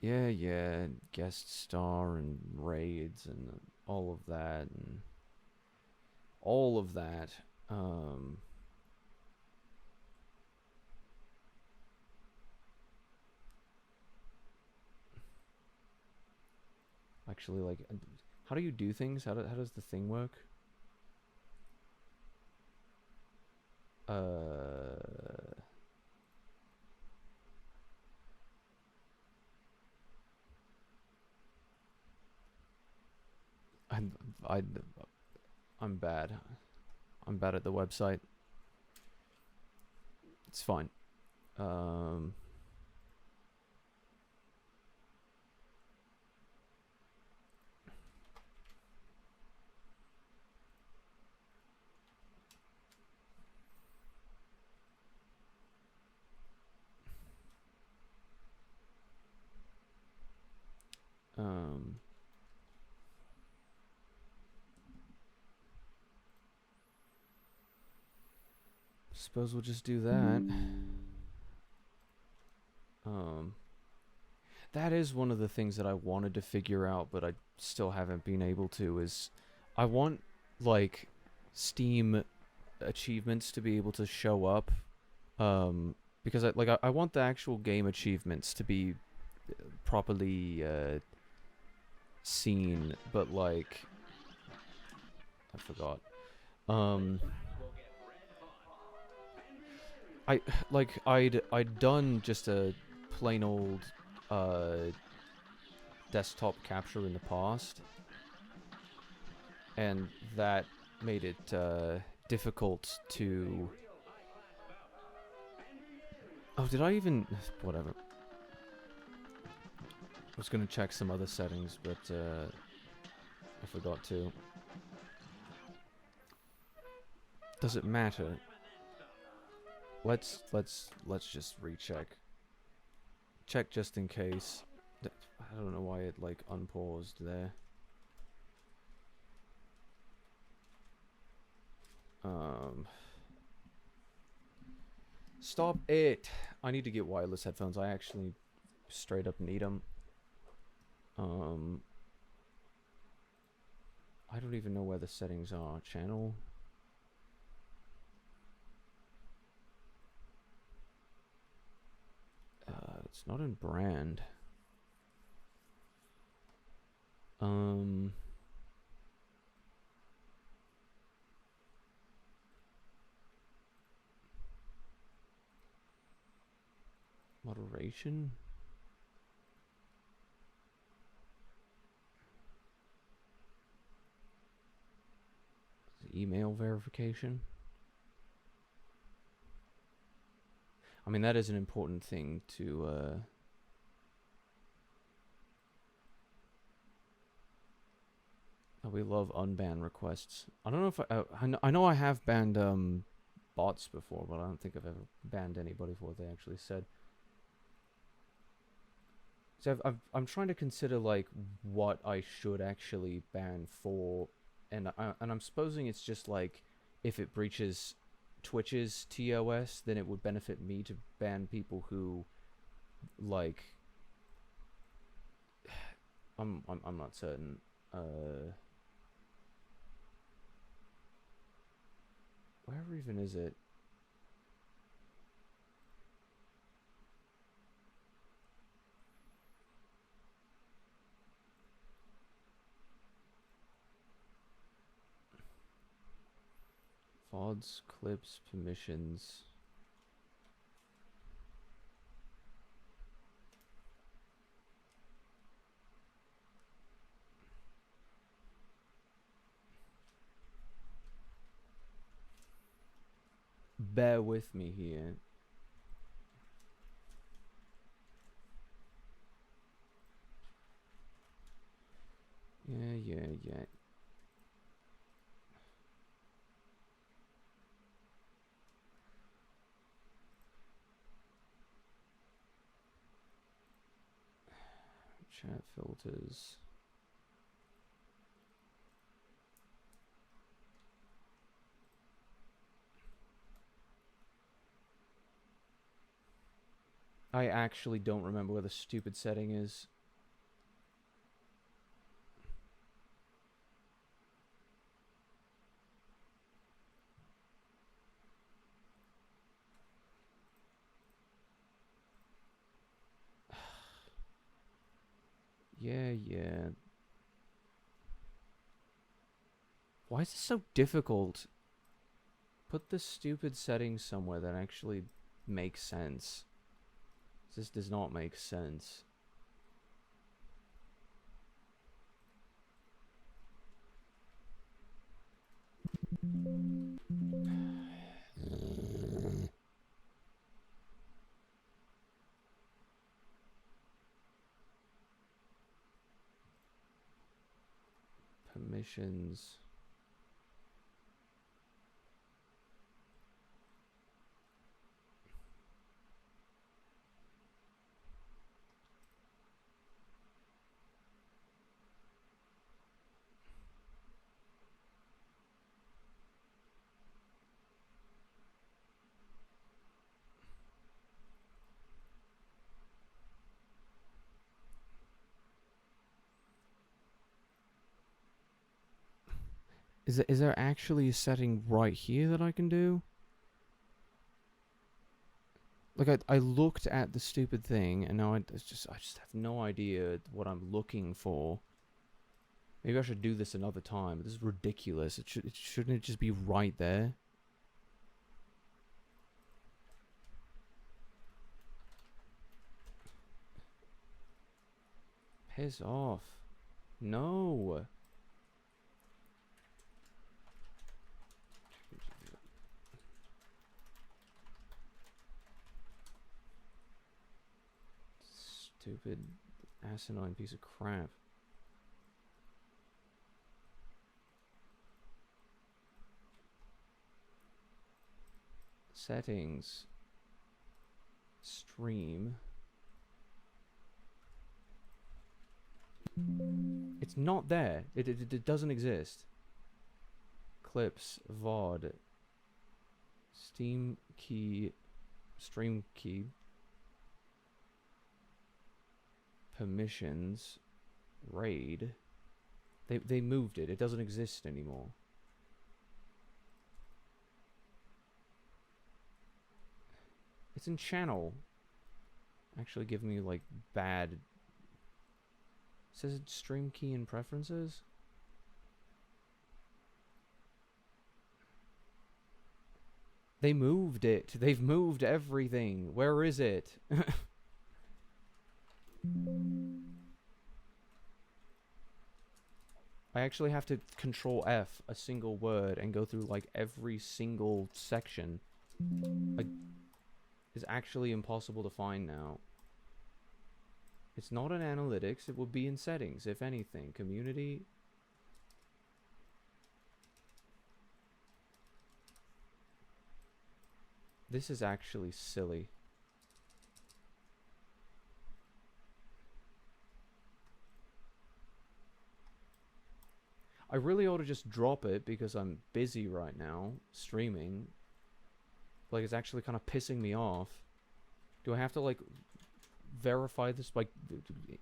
Yeah, guest star and raids and all of that and all of that. Actually, like, how do you do things? How does the thing work? I'm bad. I'm bad at the website. It's fine. Suppose we'll just do that. That is one of the things that I wanted to figure out, but I still haven't been able to, is I want, like, Steam achievements to be able to show up. Because I want the actual game achievements to be properly seen, but like I forgot. I'd done just a plain old desktop capture in the past, and that made it difficult to... Oh, did I even... Whatever. I was gonna check some other settings, but I forgot to. Does it matter? Let's just recheck. Check just in case. I don't know why it like unpaused there. Stop it! I need to get wireless headphones. I actually straight up need them. I don't even know where the settings are. Channel. It's not in brand. Moderation? Email verification? I mean, that is an important thing to, oh, we love unban requests. I don't know if I know I have banned, bots before, but I don't think I've ever banned anybody for what they actually said. So I'm trying to consider, like, what I should actually ban for, and I'm supposing it's just, like, if it breaches Twitch's TOS, then it would benefit me to ban people who, like, I'm not certain. Where even is it? VODs, clips, permissions. Bear with me here. Yeah. Chat filters. I actually don't remember where the stupid setting is. Yeah. Why is this so difficult? Put the stupid settings somewhere that actually makes sense. This does not make sense. Permissions. Is there actually a setting right here that I can do? Like, I looked at the stupid thing, and now I just have no idea what I'm looking for. Maybe I should do this another time. This is ridiculous. Shouldn't it just be right there? Piss off. No. Stupid, asinine piece of crap. Settings. Stream. It's not there. It doesn't exist. Clips, VOD, Steam key, stream key, permissions, raid. They moved it. It doesn't exist anymore. It's in channel. Actually give me, like, bad. It says it's stream key and preferences. They moved it. They've moved everything. Where is it? I actually have to control F a single word and go through like every single section. Like, it's actually impossible to find now. It's not in analytics, it would be in settings, if anything. Community. This is actually silly. I really ought to just drop it because I'm busy right now, streaming. Like, it's actually kind of pissing me off. Do I have to, like, verify this by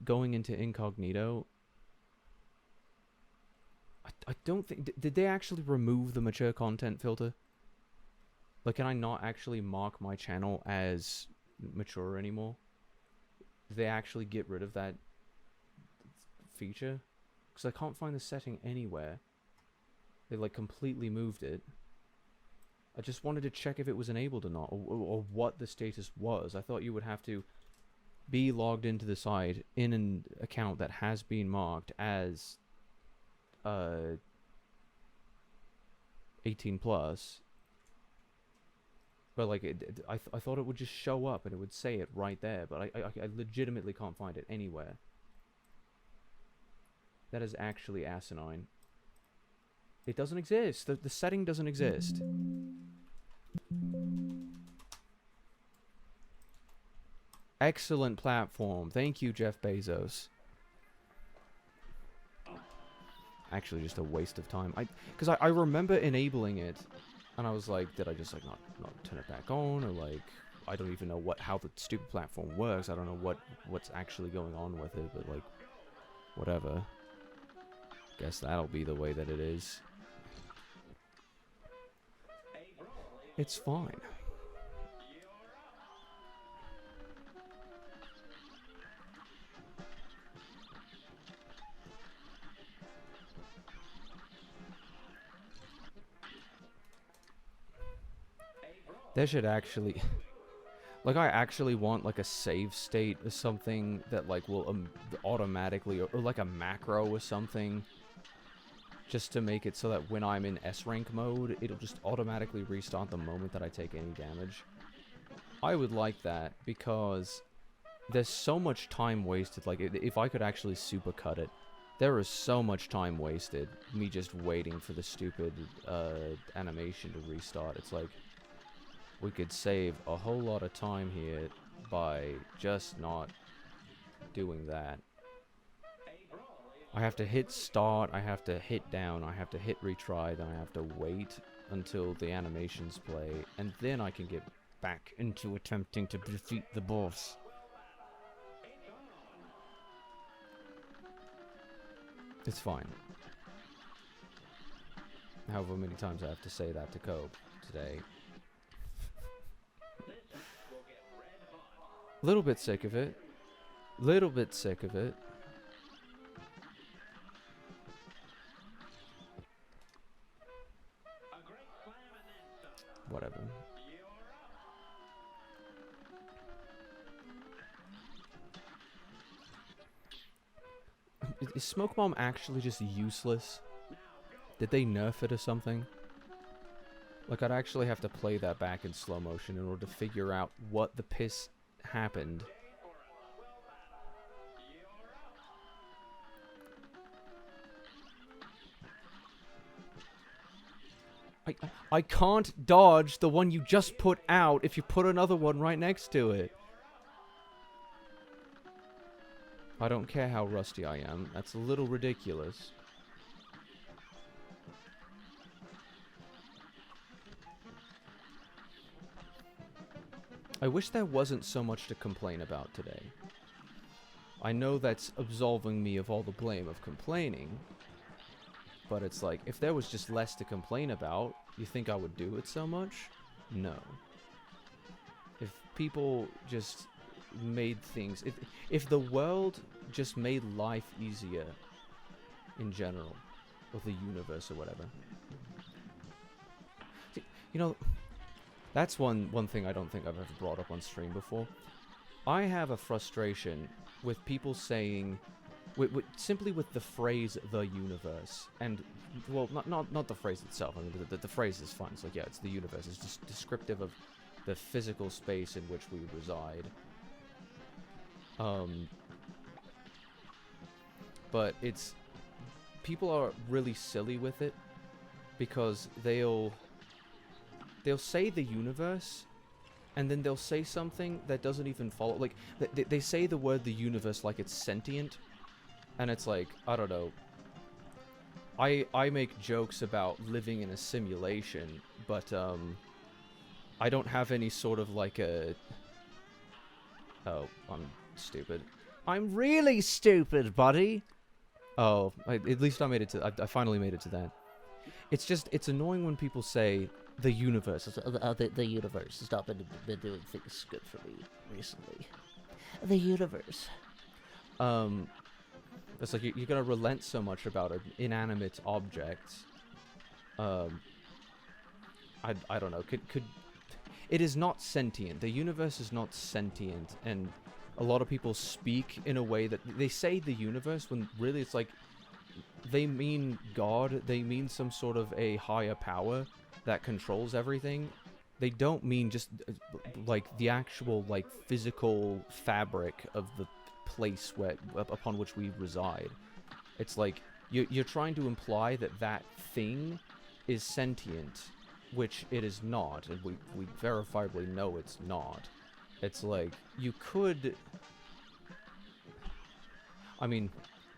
going into incognito? I don't think... Did they actually remove the mature content filter? Like, can I not actually mark my channel as mature anymore? Did they actually get rid of that feature? Because I can't find the setting anywhere. They, like, completely moved it. I just wanted to check if it was enabled or not, or what the status was. I thought you would have to be logged into the site in an account that has been marked as 18 plus. But like, I thought it would just show up and it would say it right there, but I legitimately can't find it anywhere. That is actually asinine. It doesn't exist. The setting doesn't exist. Excellent platform. Thank you, Jeff Bezos. Actually, just a waste of time. Because I remember enabling it, and I was like, did I just like not turn it back on, or like I don't even know how the stupid platform works. I don't know what's actually going on with it, but like whatever. Guess that'll be the way that it is. It's fine. There should actually... like, I actually want, like, a save state or something that, like, will automatically... or, like, a macro or something. Just to make it so that when I'm in S-rank mode, it'll just automatically restart the moment that I take any damage. I would like that, because there's so much time wasted. Like, if I could actually supercut it, there is so much time wasted. Me just waiting for the stupid animation to restart. It's like... we could save a whole lot of time here by just not doing that. I have to hit start, I have to hit down, I have to hit retry, then I have to wait until the animations play, and then I can get back into attempting to defeat the boss. It's fine. However many times I have to say that to Cope today. Little bit sick of it. Little bit sick of it. Whatever. Is Smoke Bomb actually just useless? Did they nerf it or something? Like, I'd actually have to play that back in slow motion in order to figure out what the piss happened. I can't dodge the one you just put out if you put another one right next to it. I don't care how rusty I am. That's a little ridiculous. I wish there wasn't so much to complain about today. I know that's absolving me of all the blame of complaining, but it's like, if there was just less to complain about, you think I would do it so much? No. If people just made things... If the world just made life easier in general, or the universe or whatever. You know, that's one thing I don't think I've ever brought up on stream before. I have a frustration with people saying, simply with the phrase "the universe," and well, not the phrase itself. I mean, the phrase is fun. It's like, yeah, it's the universe. It's just descriptive of the physical space in which we reside. But it's people are really silly with it because they'll say the universe, and then they'll say something that doesn't even follow. Like, they say the word the universe like it's sentient, and it's like, I don't know. I make jokes about living in a simulation, but I don't have any sort of like a... Oh, I'm stupid. I'm really stupid, buddy! Oh, at least I made it to... I finally made it to that. It's just, it's annoying when people say the universe. The universe has not been doing things good for me recently. The universe. It's like you're gonna relent so much about an inanimate object. I don't know. Could it is not sentient. The universe is not sentient, and a lot of people speak in a way that they say the universe when really it's like they mean God. They mean some sort of a higher power that controls everything. They don't mean just like the actual like physical fabric of the place upon which we reside. It's like you're trying to imply that that thing is sentient, which it is not, and we verifiably know it's not. It's like you could... I mean,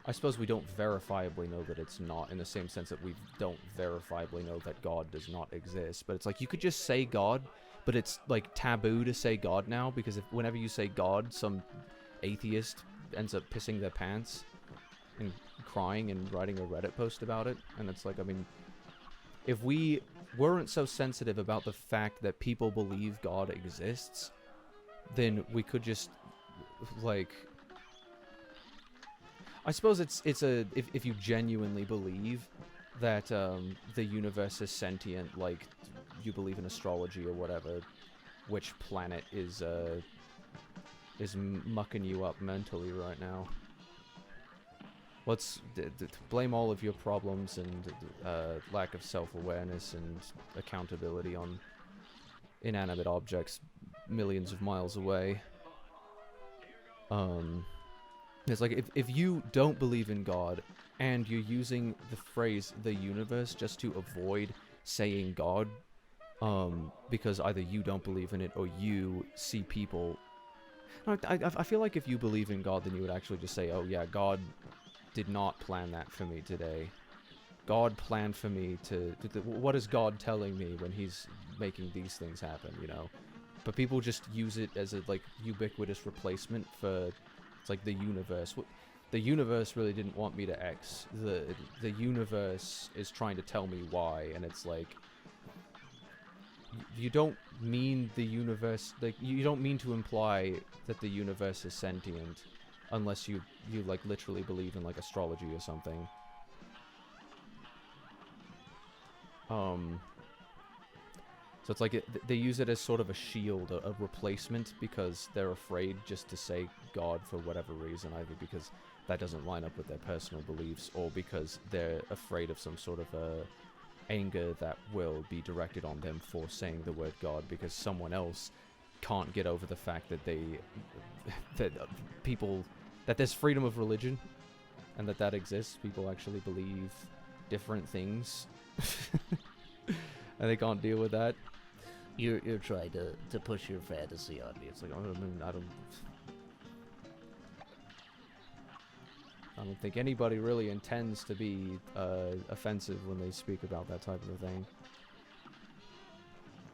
I suppose we don't verifiably know that it's not, in the same sense that we don't verifiably know that God does not exist. But it's like, you could just say God, but it's like taboo to say God now, because whenever you say God, some atheist ends up pissing their pants and crying and writing a Reddit post about it. And it's like, I mean, if we weren't so sensitive about the fact that people believe God exists, then we could just, like... I suppose it's if you genuinely believe that the universe is sentient, like you believe in astrology or whatever, which planet is mucking you up mentally right now. Let's blame all of your problems and lack of self-awareness and accountability on inanimate objects millions of miles away. It's like, if you don't believe in God, and you're using the phrase the universe just to avoid saying God, because either you don't believe in it, or you see people... I feel like if you believe in God, then you would actually just say, oh yeah, God did not plan that for me today. God planned for me to what is God telling me when he's making these things happen, you know? But people just use it as a, like, ubiquitous replacement for... It's like the universe. The universe really didn't want me to X. The universe is trying to tell me why, and it's like... You don't mean the universe... Like, you don't mean to imply that the universe is sentient, unless you like, literally believe in, like, astrology or something. So it's like they use it as sort of a shield, a replacement, because they're afraid just to say God for whatever reason, either because that doesn't line up with their personal beliefs, or because they're afraid of some sort of anger that will be directed on them for saying the word God, because someone else can't get over the fact that that there's freedom of religion, and that exists. People actually believe different things, and they can't deal with that. You're trying to push your fantasy on me. It's like, I don't think anybody really intends to be offensive when they speak about that type of a thing.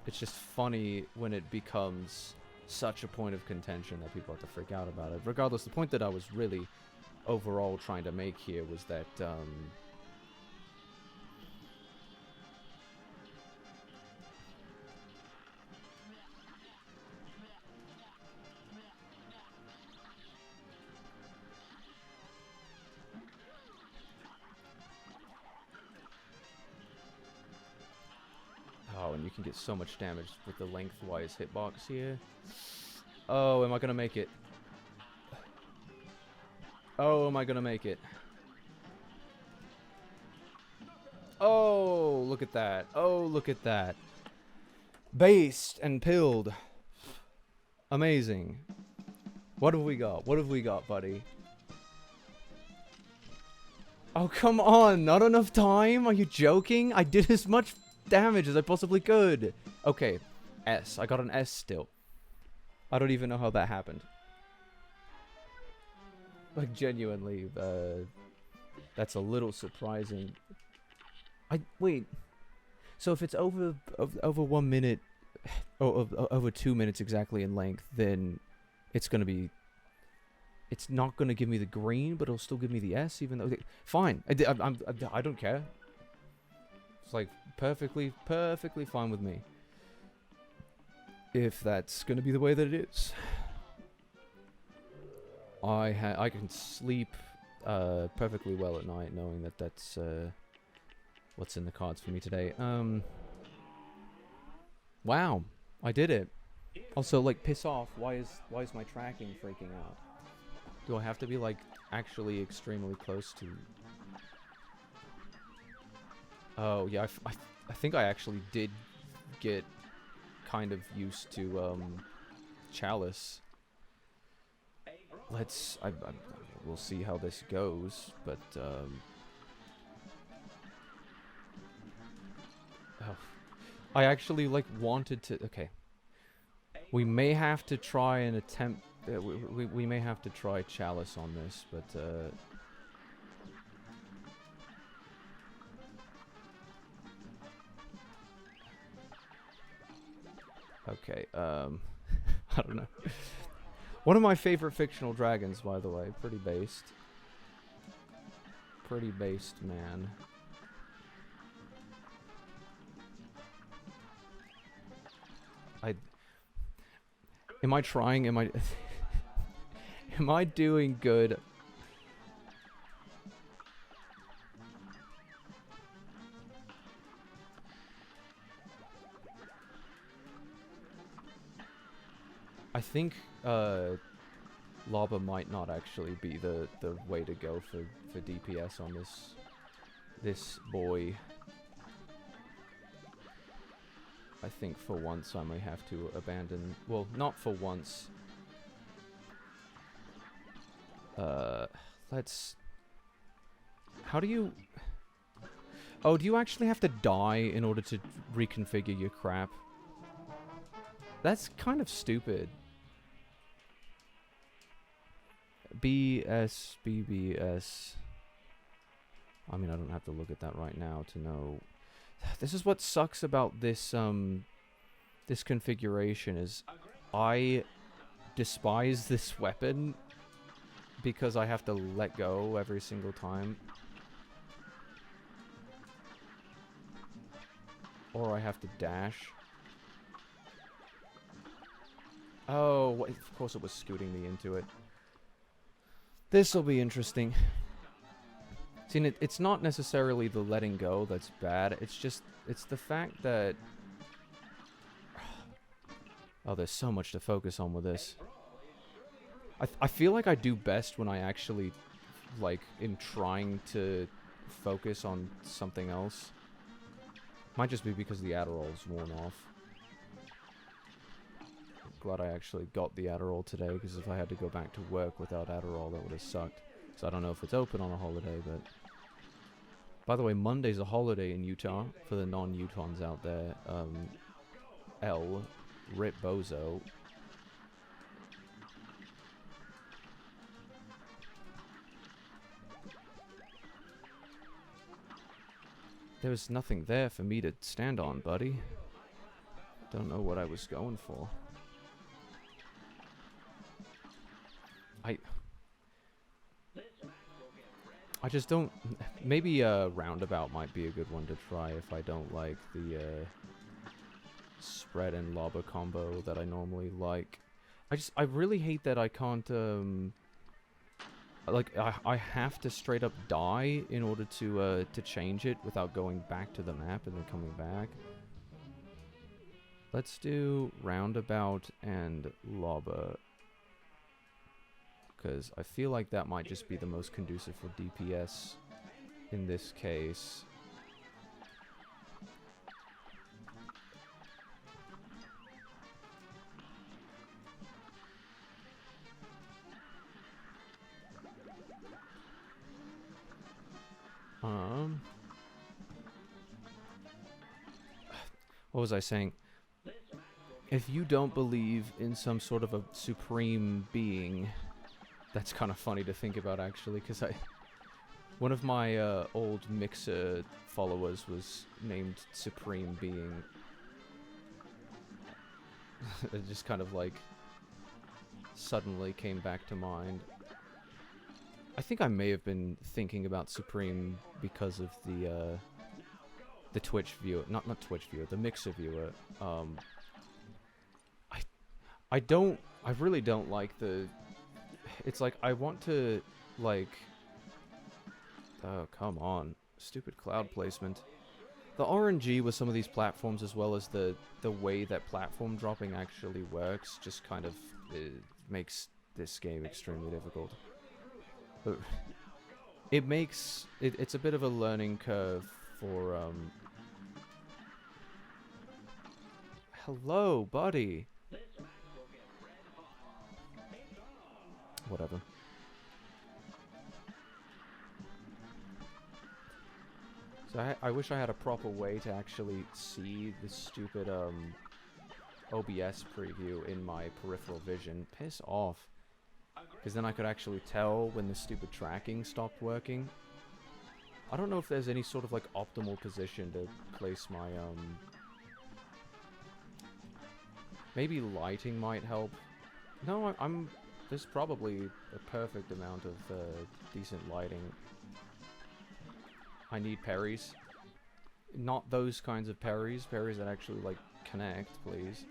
It's just funny when it becomes such a point of contention that people have to freak out about it. Regardless, the point that I was really overall trying to make here was that oh, and you can get so much damage with the lengthwise hitbox here. Oh, am I gonna make it? Oh, am I gonna make it? Oh, look at that. Oh, look at that. Based and pilled. Amazing. What have we got? What have we got, buddy? Oh, come on. Not enough time? Are you joking? I did as much damage as I possibly could. Okay. S. I got an S still. I don't even know how that happened. Like, genuinely, that's a little surprising. Wait. So if it's over 1 minute, or over 2 minutes exactly in length, then it's gonna be. It's not gonna give me the green, but it'll still give me the S, even though. Fine. I don't care. It's like perfectly fine with me. If that's gonna be the way that it is. I can sleep perfectly well at night, knowing that that's what's in the cards for me today. Wow, I did it. Also, like, piss off. Why is my tracking freaking out? Do I have to be like actually extremely close to? Oh yeah, I think I actually did get kind of used to Chalice. We'll see how this goes, but oh, I actually like wanted to. Okay, we may have to try and attempt. We may have to try Chalice on this, but okay. I don't know. One of my favorite fictional dragons, by the way. Pretty based. Pretty based, man. Am I trying? Am I... Am I doing good? I think Lava might not actually be the way to go for DPS on this boy. I think for once I may have to abandon. Well, not for once. Let's. How do you? Oh, do you actually have to die in order to reconfigure your crap? That's kind of stupid. BSBBS. I mean, I don't have to look at that right now to know. This is what sucks about this this configuration is I despise this weapon because I have to let go every single time. Or I have to dash. Oh, of course it was scooting me into it. This'll be interesting. See, it's not necessarily the letting go that's bad. It's just, it's the fact that... Oh, there's so much to focus on with this. I feel like I do best when I actually, like, am trying to focus on something else. Might just be because the Adderall's worn off. I'm glad I actually got the Adderall today, because if I had to go back to work without Adderall, that would have sucked. So I don't know if it's open on a holiday, but... By the way, Monday's a holiday in Utah, for the non-Utahns out there. Rip Bozo. There was nothing there for me to stand on, buddy. Don't know what I was going for. I just don't... Maybe a roundabout might be a good one to try if I don't like the spread and lobber combo that I normally like. I really hate that I can't, like, I have to straight up die in order to change it without going back to the map and then coming back. Let's do roundabout and lobber. Because I feel like that might just be the most conducive for DPS in this case. What was I saying? If you don't believe in some sort of a supreme being, that's kind of funny to think about actually, because one of my old Mixer followers was named Supreme Being. It just kind of like suddenly came back to mind. I think I may have been thinking about Supreme because of the Twitch viewer, not Twitch viewer, the Mixer viewer. I really don't like the. It's like I want to like. Oh come on, stupid cloud placement. The RNG with some of these platforms, as well as the way that platform dropping actually works, just kind of makes this game extremely difficult. But it makes it's a bit of a learning curve for Hello, buddy. Whatever. So I wish I had a proper way to actually see the stupid OBS preview in my peripheral vision. Piss off. Because then I could actually tell when the stupid tracking stopped working. I don't know if there's any sort of like optimal position to place my maybe lighting might help. No, I'm there's probably a perfect amount of decent lighting. I need parries. Not those kinds of parries. Parries that actually, like, connect, please.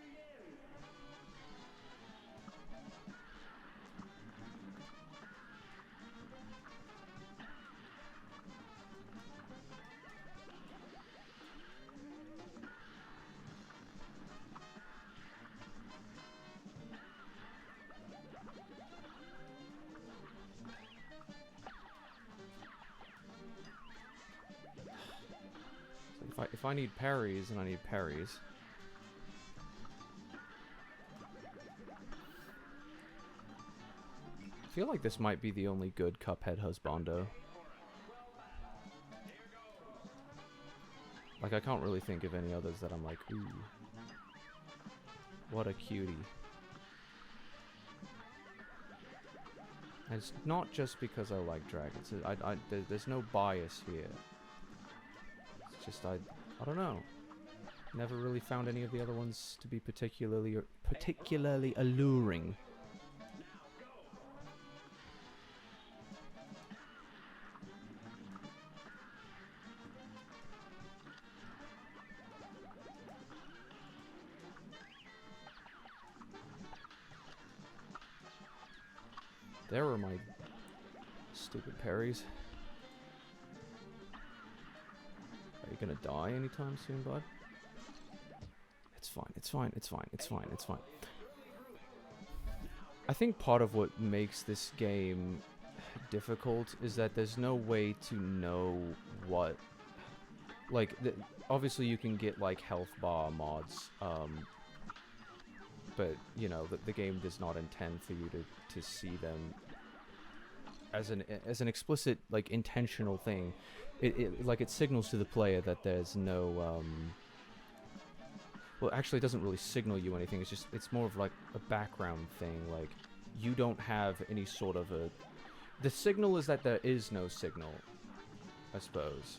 If I need parries, then I need parries. I feel like this might be the only good Cuphead husbando. Like, I can't really think of any others that I'm like, ooh. What a cutie. And it's not just because I like dragons. There's no bias here. It's just, I don't know. Never really found any of the other ones to be particularly alluring. There are my stupid parries. Are you gonna die anytime soon, bud? It's fine, it's fine, it's fine, it's fine, it's fine. I think part of what makes this game difficult is that there's no way to know what... Like, obviously you can get, like, health bar mods, but, you know, the game does not intend for you to see them as an explicit, like, intentional thing. It signals to the player that there's no, well, actually, it doesn't really signal you anything. It's more of, like, a background thing. Like, you don't have any sort of a... The signal is that there is no signal, I suppose.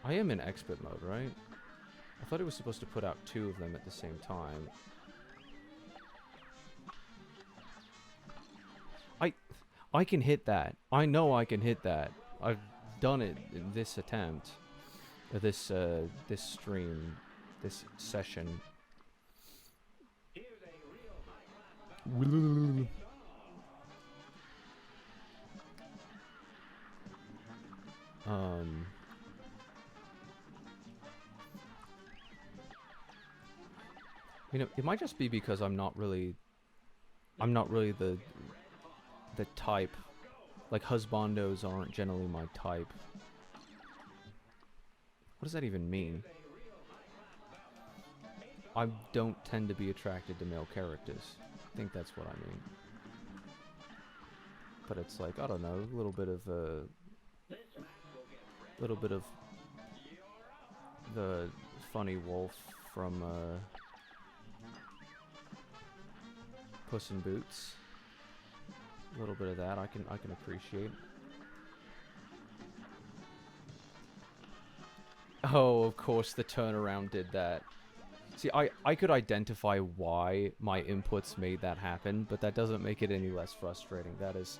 I am in expert mode, right? I thought it was supposed to put out 2 of them at the same time. I can hit that. I know I can hit that. I've done it in this attempt. This stream. This session. You know, it might just be because I'm not really the type. Like, husbandos aren't generally my type. What does that even mean? I don't tend to be attracted to male characters. I think that's what I mean. But it's like, I don't know, a little bit of the funny wolf from Puss in Boots. A little bit of that I can appreciate. Oh, of course the turnaround did that. See, I could identify why my inputs made that happen, but that doesn't make it any less frustrating. That is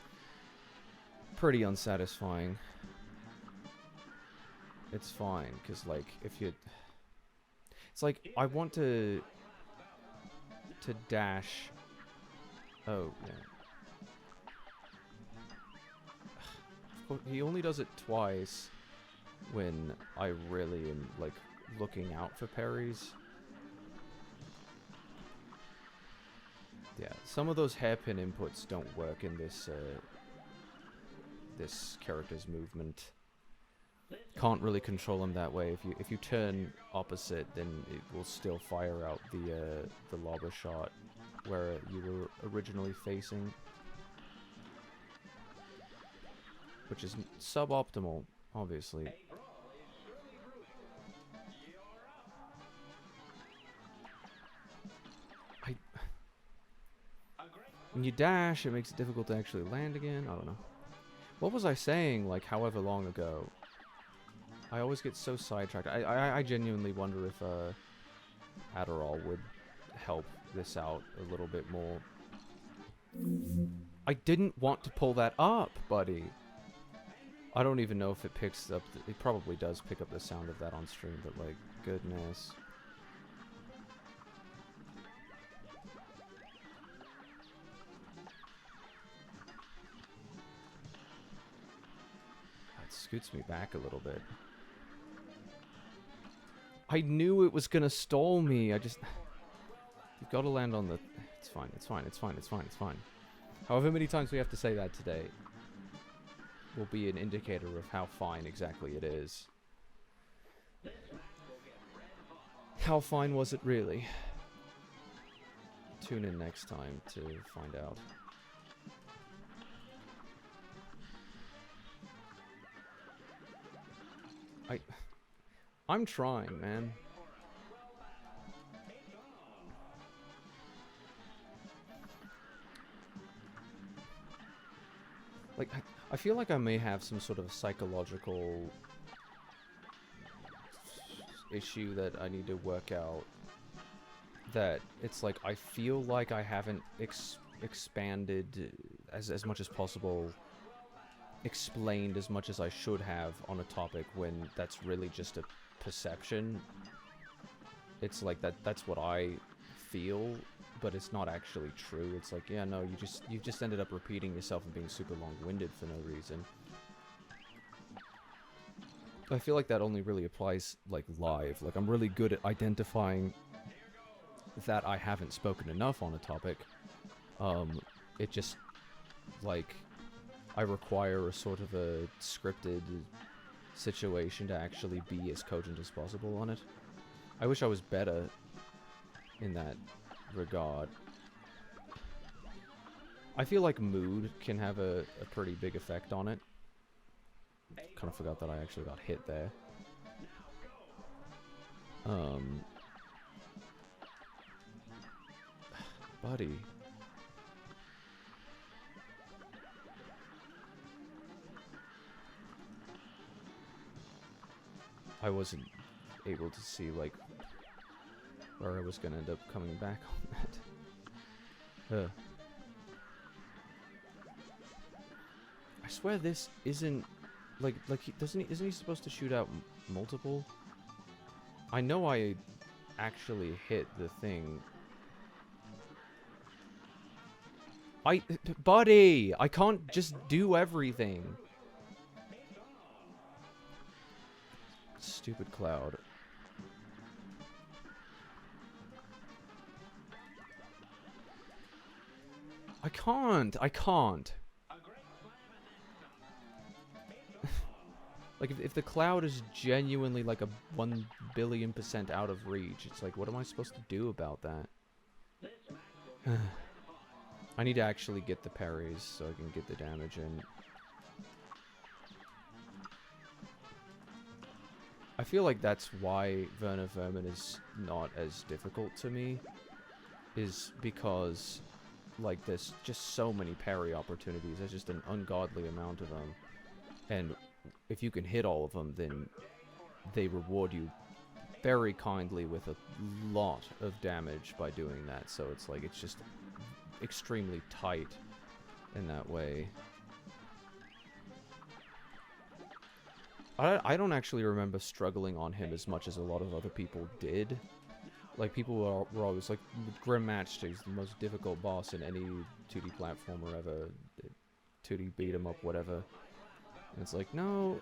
pretty unsatisfying. It's fine, because, like, if you... It's like, I want to dash... Oh, yeah. He only does it twice when I really am, like, looking out for parries. Yeah, some of those hairpin inputs don't work in this, this character's movement. Can't really control him that way. If you turn opposite, then it will still fire out the lobber shot where you were originally facing, which is suboptimal, obviously. When you dash, it makes it difficult to actually land again. I don't know. What was I saying, like, however long ago? I always get so sidetracked. I genuinely wonder if Adderall would help this out a little bit more. I didn't want to pull that up, buddy. I don't even know if it picks up... It probably does pick up the sound of that on stream, but, like, goodness. That scoots me back a little bit. I knew it was gonna stall me. I just... You've got to land on the... It's fine, it's fine, it's fine, it's fine, it's fine. However many times we have to say that today will be an indicator of how fine exactly it is. How fine was it really? Tune in next time to find out. I'm trying, man. Like, I feel like I may have some sort of psychological issue that I need to work out. That it's like, I feel like I haven't expanded as much as possible, explained as much as I should have on a topic when that's really just a perception. It's like that's what I feel, but it's not actually true. It's like, yeah, no, you just ended up repeating yourself and being super long-winded for no reason. I feel like that only really applies, like, live. Like, I'm really good at identifying that I haven't spoken enough on a topic. It just, like, I require a sort of a scripted situation to actually be as cogent as possible on it. I wish I was better in that regard. I feel like mood can have a pretty big effect on it. Kind of forgot that I actually got hit there. Buddy. I wasn't able to see, like, where I was gonna end up coming back on that. I swear this isn't, like isn't he supposed to shoot out multiple? I know I actually hit the thing. Buddy, I can't just do everything. Stupid cloud. can't. I can't. Like, if the cloud is genuinely like a 1,000,000,000% out of reach, it's like, what am I supposed to do about that? I need to actually get the parries so I can get the damage in. I feel like that's why Werner Vermin is not as difficult to me, is because, like, there's just so many parry opportunities. There's just an ungodly amount of them. And if you can hit all of them, then they reward you very kindly with a lot of damage by doing that. So it's like, it's just extremely tight in that way. I don't actually remember struggling on him as much as a lot of other people did. Like, people were always like, Grim Match is the most difficult boss in any 2D platformer ever. 2D beat 'em up, whatever. And it's like, no.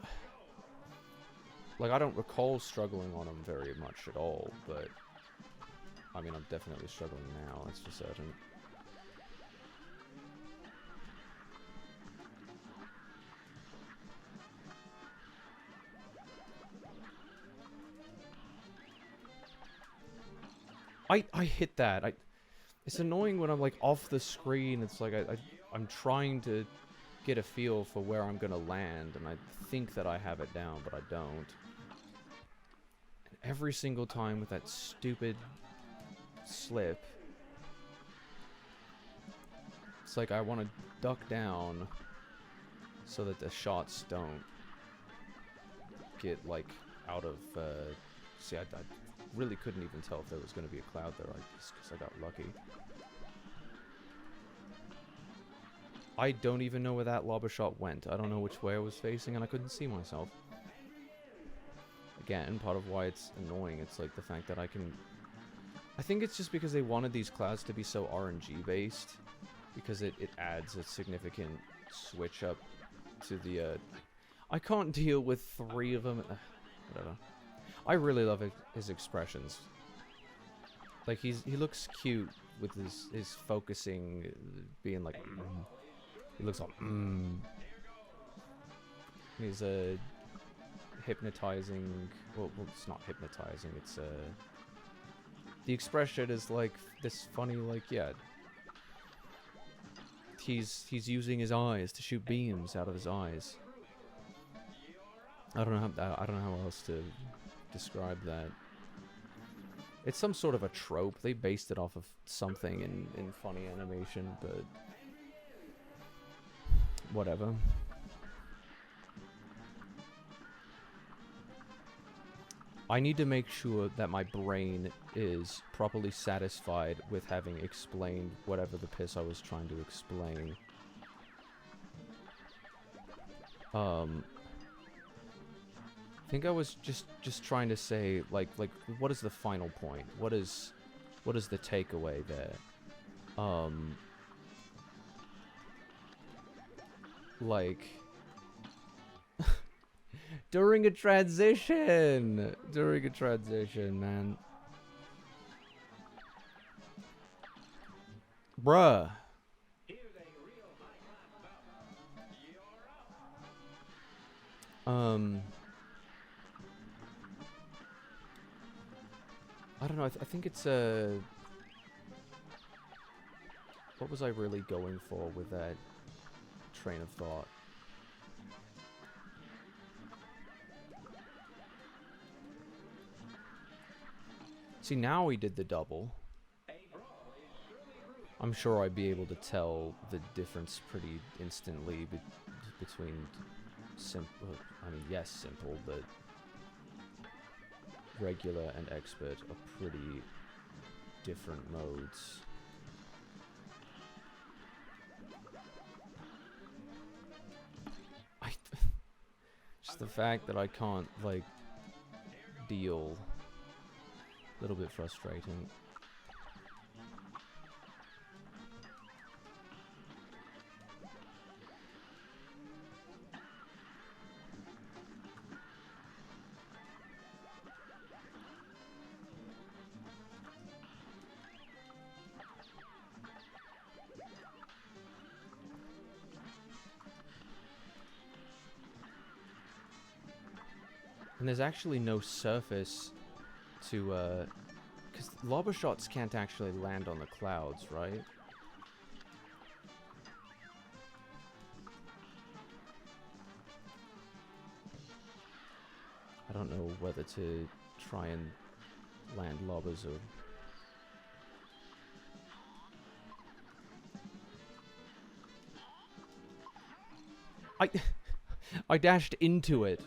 Like, I don't recall struggling on him very much at all, but I mean, I'm definitely struggling now, that's for certain. I hit that. It's annoying when I'm like off the screen. It's like I'm trying to get a feel for where I'm gonna land, and I think that I have it down, but I don't. And every single time with that stupid slip, it's like I want to duck down so that the shots don't get like out of. See, I really couldn't even tell if there was going to be a cloud there, just because I got lucky. I don't even know where that lobber shot went. I don't know which way I was facing, and I couldn't see myself. Again, part of why it's annoying, it's like the fact that I think it's just because they wanted these clouds to be so RNG based, because it adds a significant switch up to the, I can't deal with 3 of them. Whatever. I really love his expressions. Like, he looks cute with his focusing, being like, he looks like, He's hypnotizing. Well, it's not hypnotizing. It's the expression is like this funny, like, yeah. He's using his eyes to shoot beams out of his eyes. I don't know how else to describe that. It's some sort of a trope. They based it off of something in funny animation, but whatever. I need to make sure that my brain is properly satisfied with having explained whatever the piss I was trying to explain. I think I was just trying to say, like what is the final point? What is the takeaway there? Like during a transition, man. Bruh. I don't know, I think it's what was I really going for with that train of thought? See, now we did the double. I'm sure I'd be able to tell the difference pretty instantly between simple, I mean, yes, simple, but regular and expert are pretty different modes. Just the fact that I can't, like, deal, a little bit frustrating. And there's actually no surface to, because lobber shots can't actually land on the clouds, right? I don't know whether to try and land lobbers or... I dashed into it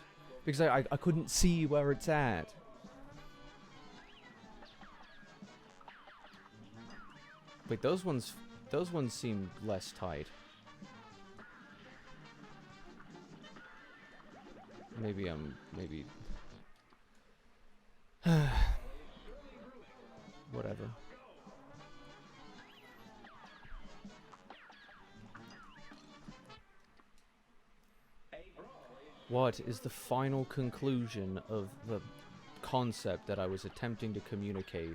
because I couldn't see where it's at. Wait, those ones seem less tight. Maybe whatever. What is the final conclusion of the concept that I was attempting to communicate?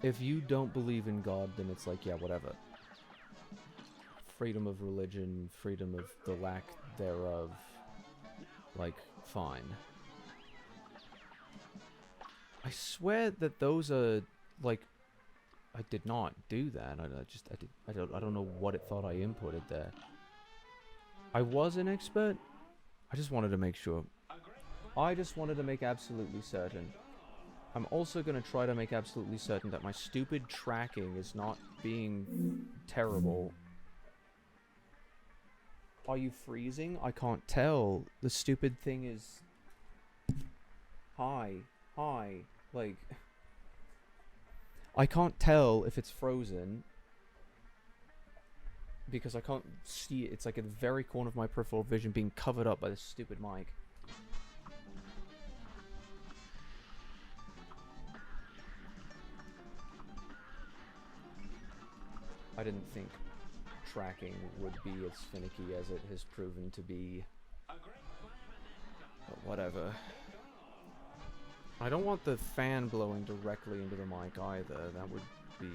If you don't believe in God, then it's like, yeah, whatever. Freedom of religion, freedom of the lack thereof, like, fine. I swear that those are, like, I did not do that. I don't know what it thought I inputted there. I was an expert. I just wanted to make sure. I just wanted to make absolutely certain. I'm also going to try to make absolutely certain that my stupid tracking is not being terrible. Are you freezing? I can't tell. The stupid thing is... Hi. Like... I can't tell if it's frozen. Because I can't see it. It's like at the very corner of my peripheral vision being covered up by this stupid mic. I didn't think tracking would be as finicky as it has proven to be. But whatever. I don't want the fan blowing directly into the mic either. That would be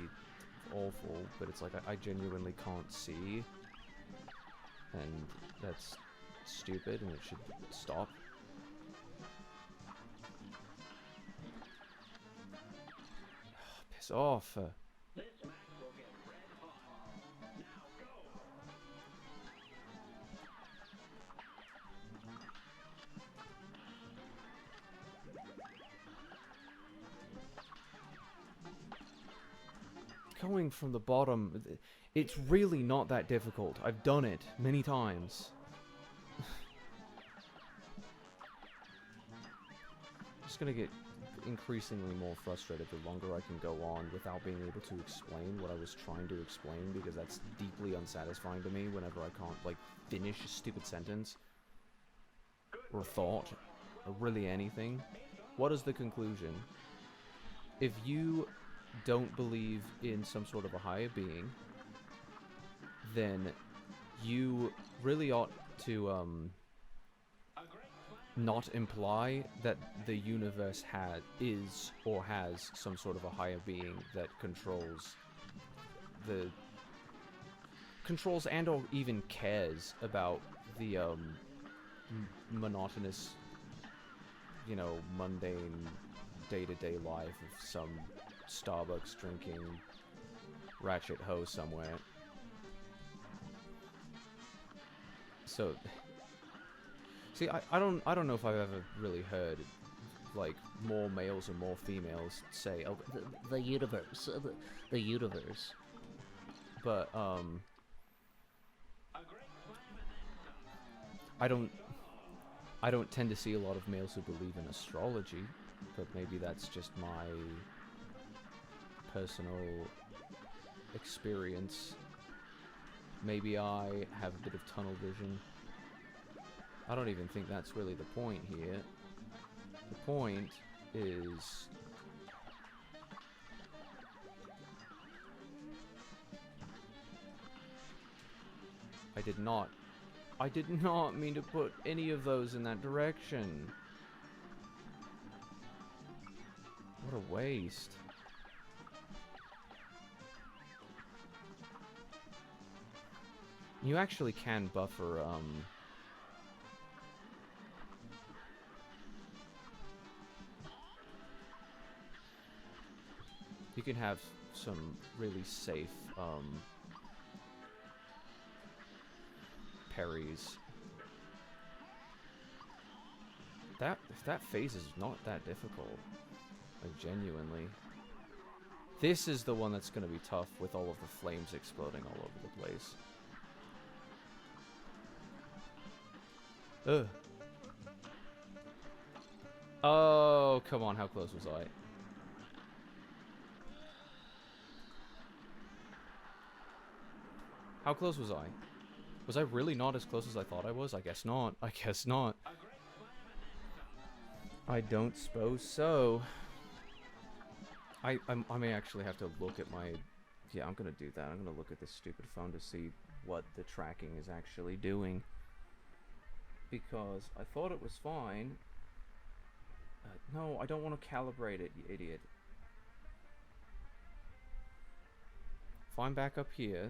awful. But it's like I genuinely can't see. And that's stupid and it should stop. Piss off. Going from the bottom, it's really not that difficult. I've done it many times. Just gonna get increasingly more frustrated the longer I can go on without being able to explain what I was trying to explain, because that's deeply unsatisfying to me whenever I can't, like, finish a stupid sentence. Or thought. Or really anything. What is the conclusion? If you don't believe in some sort of a higher being, then you really ought to not imply that the universe is or has some sort of a higher being that controls and or even cares about the monotonous, you know, mundane day-to-day life of some Starbucks drinking ratchet hoe somewhere. So, see, I don't know if I've ever really heard, like, more males or more females say, oh, The universe. The universe. but, I don't tend to see a lot of males who believe in astrology, but maybe that's just my personal experience. Maybe I have a bit of tunnel vision. I don't even think that's really the point here. The point is... I did not mean to put any of those in that direction. What a waste. You actually can buffer, you can have some really safe, parries. That phase is not that difficult. Like, genuinely. This is the one that's gonna be tough with all of the flames exploding all over the place. Ugh. Oh, come on, how close was I? How close was I? Was I really not as close as I thought I was? I guess not. I guess not. I don't suppose so. I may actually have to look at my... Yeah, I'm gonna do that. I'm gonna look at this stupid phone to see what the tracking is actually doing. Because I thought it was fine. No, I don't want to calibrate it, you idiot. If I'm back up here...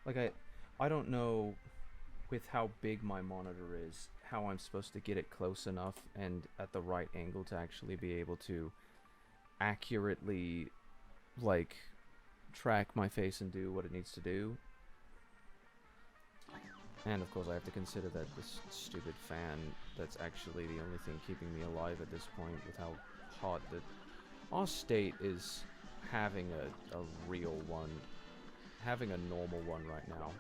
Like, I don't know, with how big my monitor is, how I'm supposed to get it close enough and at the right angle to actually be able to accurately, like, track my face and do what it needs to do. And of course I have to consider that this stupid fan, that's actually the only thing keeping me alive at this point with how hot the... Our state is having a real one. Having a normal one right now.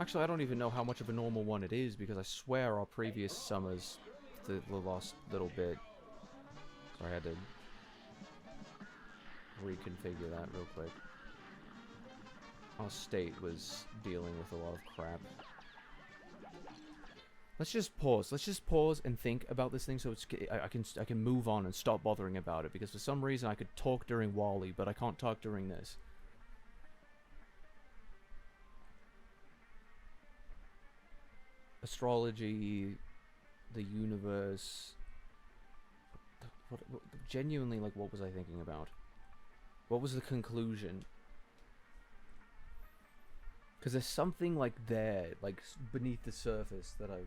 Actually, I don't even know how much of a normal one it is, because I swear our previous summers, the last little bit... So I had to reconfigure that real quick. Our state was dealing with a lot of crap. Let's just pause. Let's just pause and think about this thing so it's, I can move on and stop bothering about it, because for some reason I could talk during Wally, but I can't talk during this. Astrology, the universe... What, genuinely, like, what was I thinking about? What was the conclusion? Because there's something, like, there, like, beneath the surface that I...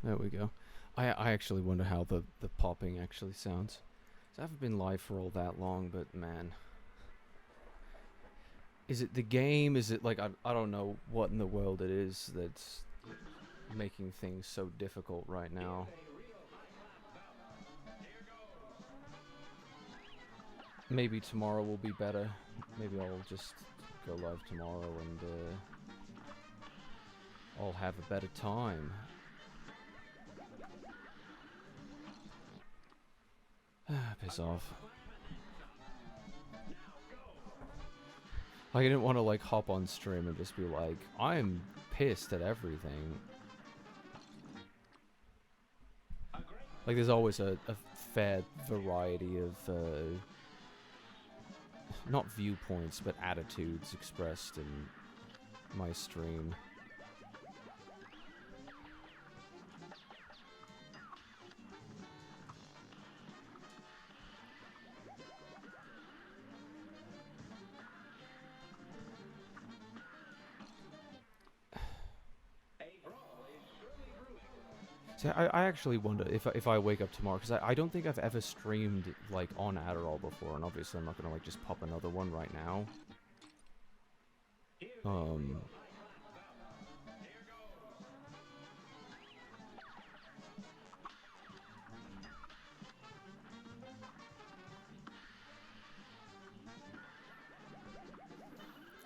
There we go. I actually wonder how the popping actually sounds. I haven't been live for all that long, but man. Is it the game? Is it like, I don't know what in the world it is that's making things so difficult right now. Maybe tomorrow will be better. Maybe I'll just go live tomorrow and I'll have a better time. Piss off. I didn't want to like hop on stream and just be like, I'm pissed at everything. Like, there's always a fair variety of not viewpoints, but attitudes expressed in my stream. See, I actually wonder if I wake up tomorrow, because I don't think I've ever streamed, like, on Adderall before, and obviously I'm not gonna, like, just pop another one right now.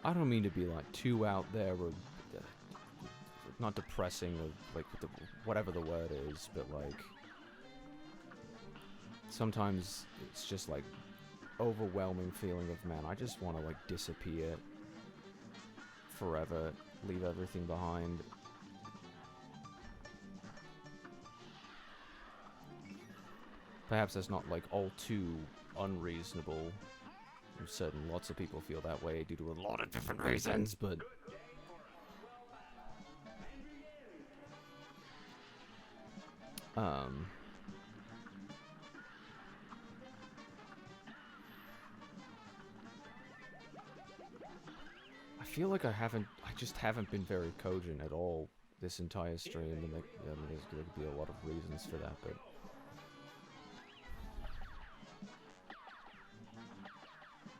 I don't mean to be, like, too out there, or not depressing, or, like, whatever the word is, but, like, sometimes it's just, like, overwhelming feeling of, man, I just want to, like, disappear forever, leave everything behind. Perhaps that's not, like, all too unreasonable. I'm certain lots of people feel that way due to a lot of different reasons, but... I feel like I just haven't been very cogent at all this entire stream, and like, I mean, there's going to be a lot of reasons for that, but...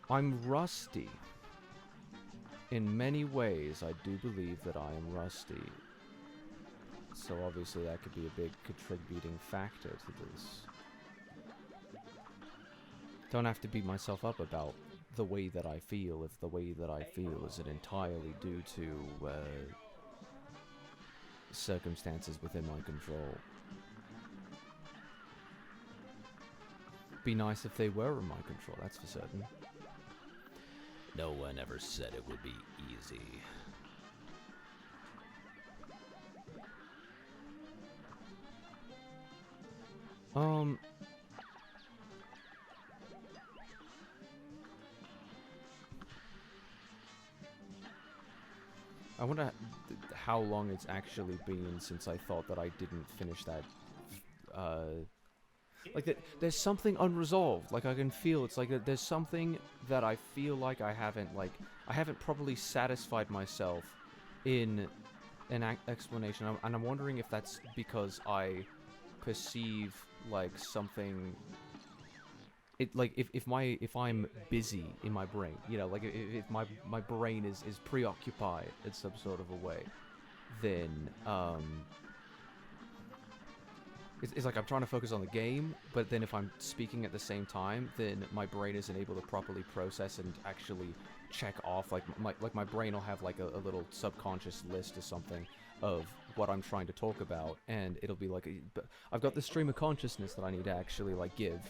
I'm rusty. In many ways, I do believe that I am rusty. So obviously that could be a big contributing factor to this. Don't have to beat myself up about the way that I feel if the way that I feel isn't entirely due to circumstances within my control. Be nice if they were in my control, that's for certain. No one ever said it would be easy. I wonder how long it's actually been since I thought that I didn't finish that, like, there's something unresolved, like, I can feel, it's like, there's something that I feel like I haven't properly satisfied myself in an explanation, and I'm wondering if that's because I perceive, like, something... like if I'm busy in my brain, you know, like if my brain is preoccupied in some sort of a way, then it's like I'm trying to focus on the game, but then if I'm speaking at the same time, then my brain isn't able to properly process and actually check off, like my brain will have like a little subconscious list or something of what I'm trying to talk about, and it'll be like I've got this stream of consciousness that I need to actually like give.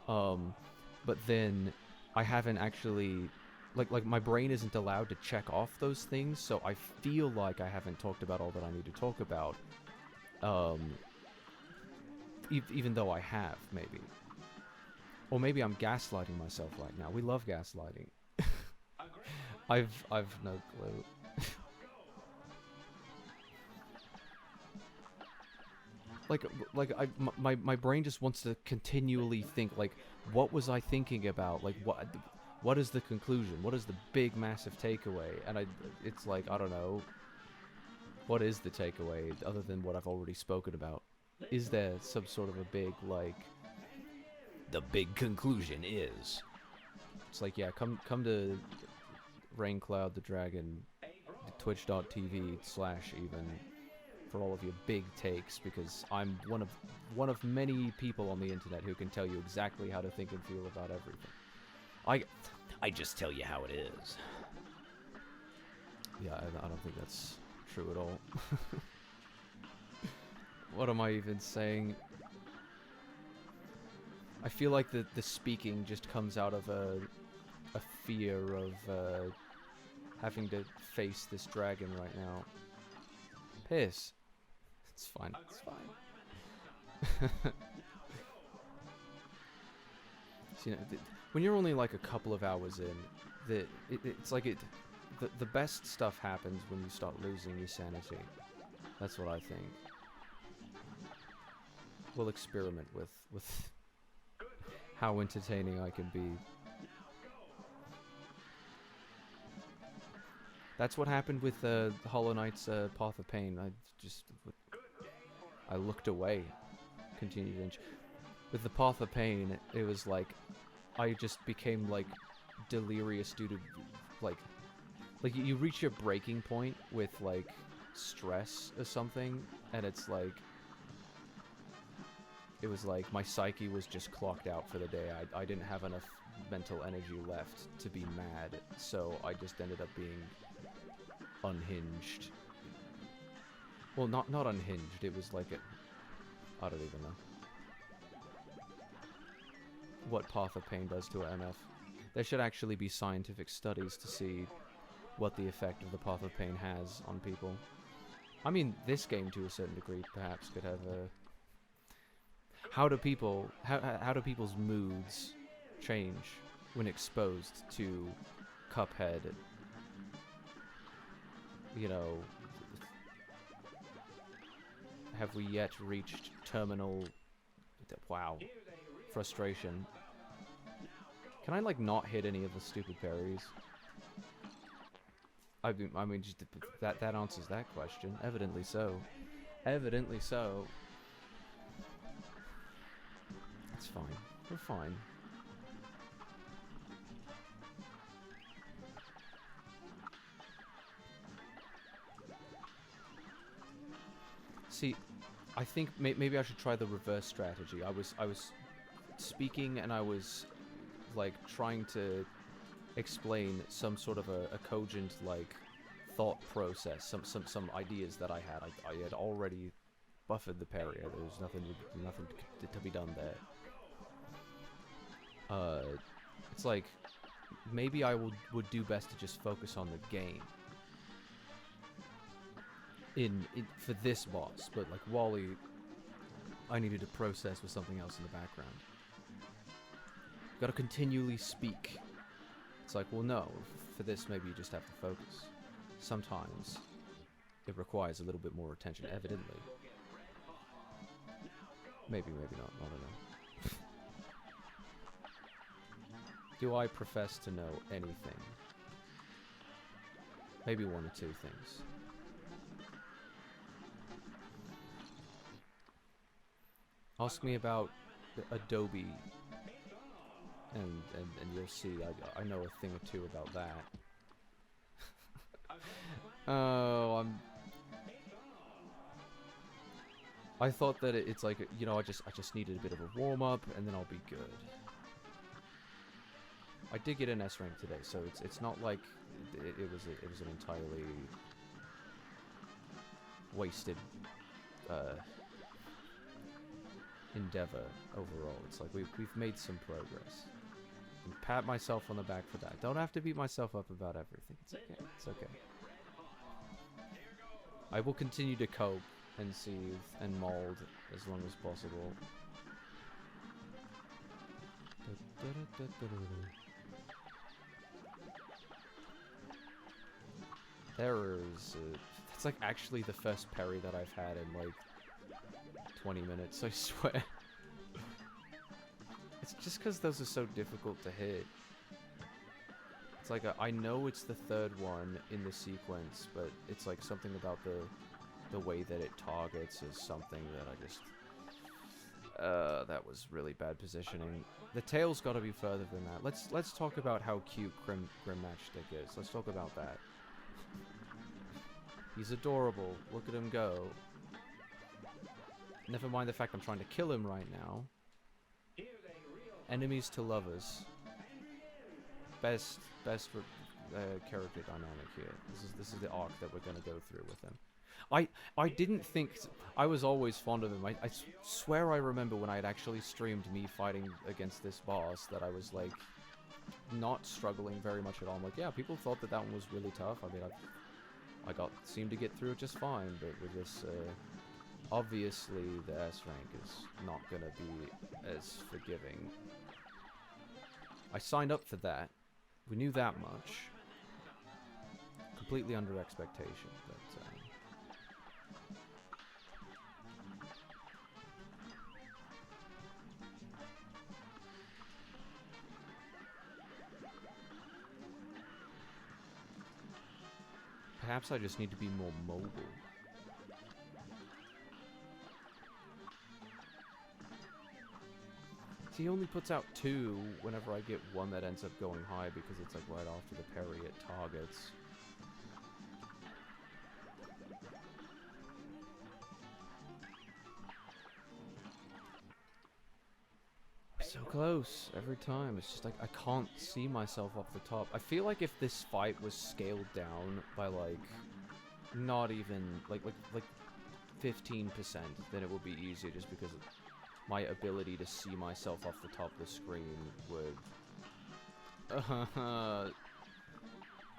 But then I haven't actually, like my brain isn't allowed to check off those things, so I feel like I haven't talked about all that I need to talk about, even though I have, maybe. Or maybe I'm gaslighting myself right now. We love gaslighting. I've no clue. My brain just wants to continually think, like, what was I thinking about? Like, what is the conclusion? What is the big, massive takeaway? And it's like, I don't know. What is the takeaway, other than what I've already spoken about? Is there some sort of a big, like... The big conclusion is... It's like, yeah, come to Raincloud the Dragon, twitch.tv/even... for all of your big takes, because I'm one of many people on the internet who can tell you exactly how to think and feel about everything. I just tell you how it is. Yeah, I don't think that's true at all. What am I even saying? I feel like the speaking just comes out of a fear of having to face this dragon right now. Piss. It's fine. It's fine. So, you know, when you're only like a couple of hours in, it's like the best stuff happens when you start losing your sanity. That's what I think. We'll experiment with how entertaining I can be. That's what happened with Hollow Knight's Path of Pain. I looked away. Continued inch. With the path of pain, it was like I just became like delirious due to like you reach your breaking point with like stress or something, and it's like it was like my psyche was just clocked out for the day. I didn't have enough mental energy left to be mad, so I just ended up being unhinged. Well, not unhinged. It was like I don't even know what path of pain does to an MF. There should actually be scientific studies to see what the effect of the path of pain has on people. I mean, this game to a certain degree perhaps could have a... How do people's moods change when exposed to Cuphead? You know, have we yet reached terminal... Wow. Frustration. Can I, like, not hit any of the stupid parries? I mean, just that answers that question. Evidently so. Evidently so. It's fine. We're fine. See, I think maybe I should try the reverse strategy. I was speaking and I was like trying to explain some sort of a cogent like thought process, some ideas that I had. I had already buffered the parry. There was nothing to be done there. It's like maybe I would do best to just focus on the game in for this boss, but like Wally, I needed to process with something else in the background. Gotta continually speak. It's like, well, no, for this maybe you just have to focus. Sometimes it requires a little bit more attention, evidently. Maybe not, I don't know. Do I profess to know anything? Maybe one or two things. Ask me about Adobe, and you'll see I know a thing or two about that. Oh, I thought that it's like, you know, I just needed a bit of a warm up, and then I'll be good. I did get an S rank today, so it's not like it was an entirely wasted endeavor overall. It's like we've made some progress. And pat myself on the back for that. Don't have to beat myself up about everything. It's okay. It's okay. I will continue to cope and seethe and mold as long as possible. There is that's like actually the first parry that I've had in like 20 minutes, I swear. It's just because those are so difficult to hit. It's like I know it's the third one in the sequence, but it's like something about the way that it targets is something that I just... that was really bad positioning. The tail's got to be further than that. Let's talk about how cute Grim Matchstick is. Let's talk about that. He's adorable. Look at him go. Never mind the fact I'm trying to kill him right now. Enemies to lovers. Best character dynamic here. This is the arc that we're gonna go through with him. I didn't think... I was always fond of him. I swear I remember when I had actually streamed me fighting against this boss that I was like not struggling very much at all. I'm like, yeah, people thought that one was really tough. I mean, I seemed to get through it just fine, but with this, obviously the S rank is not gonna be as forgiving. I signed up for that. We knew that much. Completely under expectation, but perhaps I just need to be more mobile. He only puts out 2 whenever I get one that ends up going high because it's like right after the parry it targets. So close every time. It's just like I can't see myself off the top. I feel like if this fight was scaled down by like not even like 15%, then it would be easier just because my ability to see myself off the top of the screen would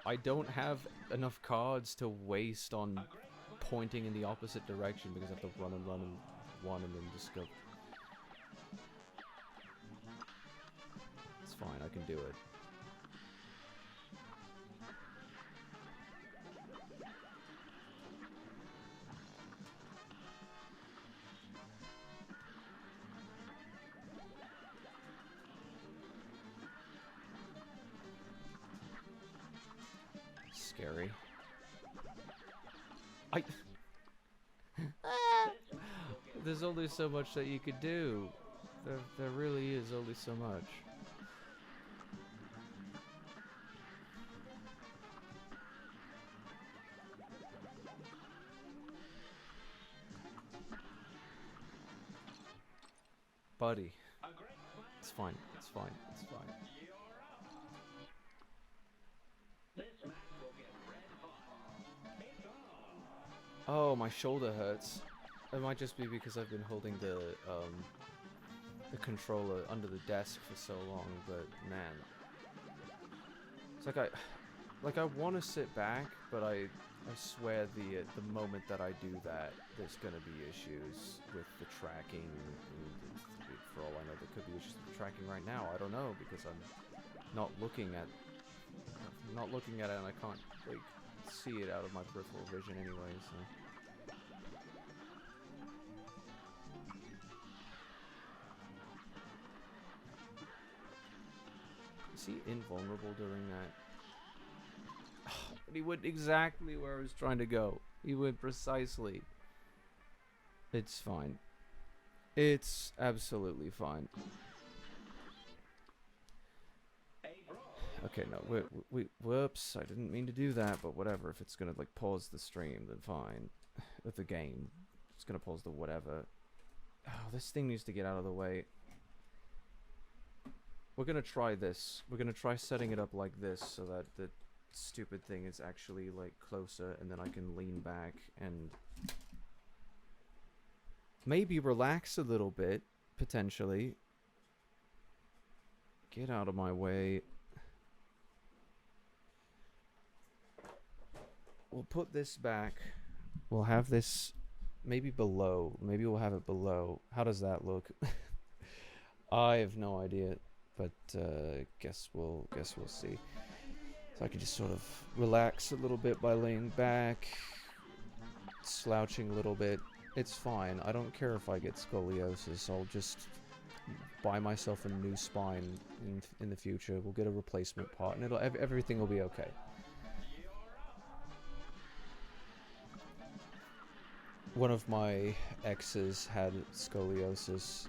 I don't have enough cards to waste on pointing in the opposite direction because I have to run and one and then just go. It's fine, I can do it. Scary. There's only so much that you could do. There really is only so much. Buddy. It's fine. It's fine. It's fine. Oh, my shoulder hurts. It might just be because I've been holding the controller under the desk for so long, but man. It's like I want to sit back, but I swear the moment that I do that, there's gonna be issues with the tracking. For all I know, there could be issues with the tracking right now. I don't know because I'm not looking at it, and I can't like see it out of my peripheral vision anyway. So. Is he invulnerable during that? But he went exactly where I was trying to go. He went precisely. It's fine. It's absolutely fine. Okay, no, whoops, I didn't mean to do that, but whatever. If it's gonna, like, pause the stream, then fine. With the game. It's gonna pause the whatever. Oh, this thing needs to get out of the way. We're gonna try this. We're gonna try setting it up like this so that the stupid thing is actually, like, closer, and then I can lean back and maybe relax a little bit, potentially. Get out of my way. We'll put this back. We'll have this maybe below. Maybe we'll have it below. How does that look? I have no idea, but guess we'll see. So I can just sort of relax a little bit by laying back, slouching a little bit. It's fine. I don't care if I get scoliosis. I'll just buy myself a new spine in the future. We'll get a replacement part, and everything will be okay. One of my exes had scoliosis.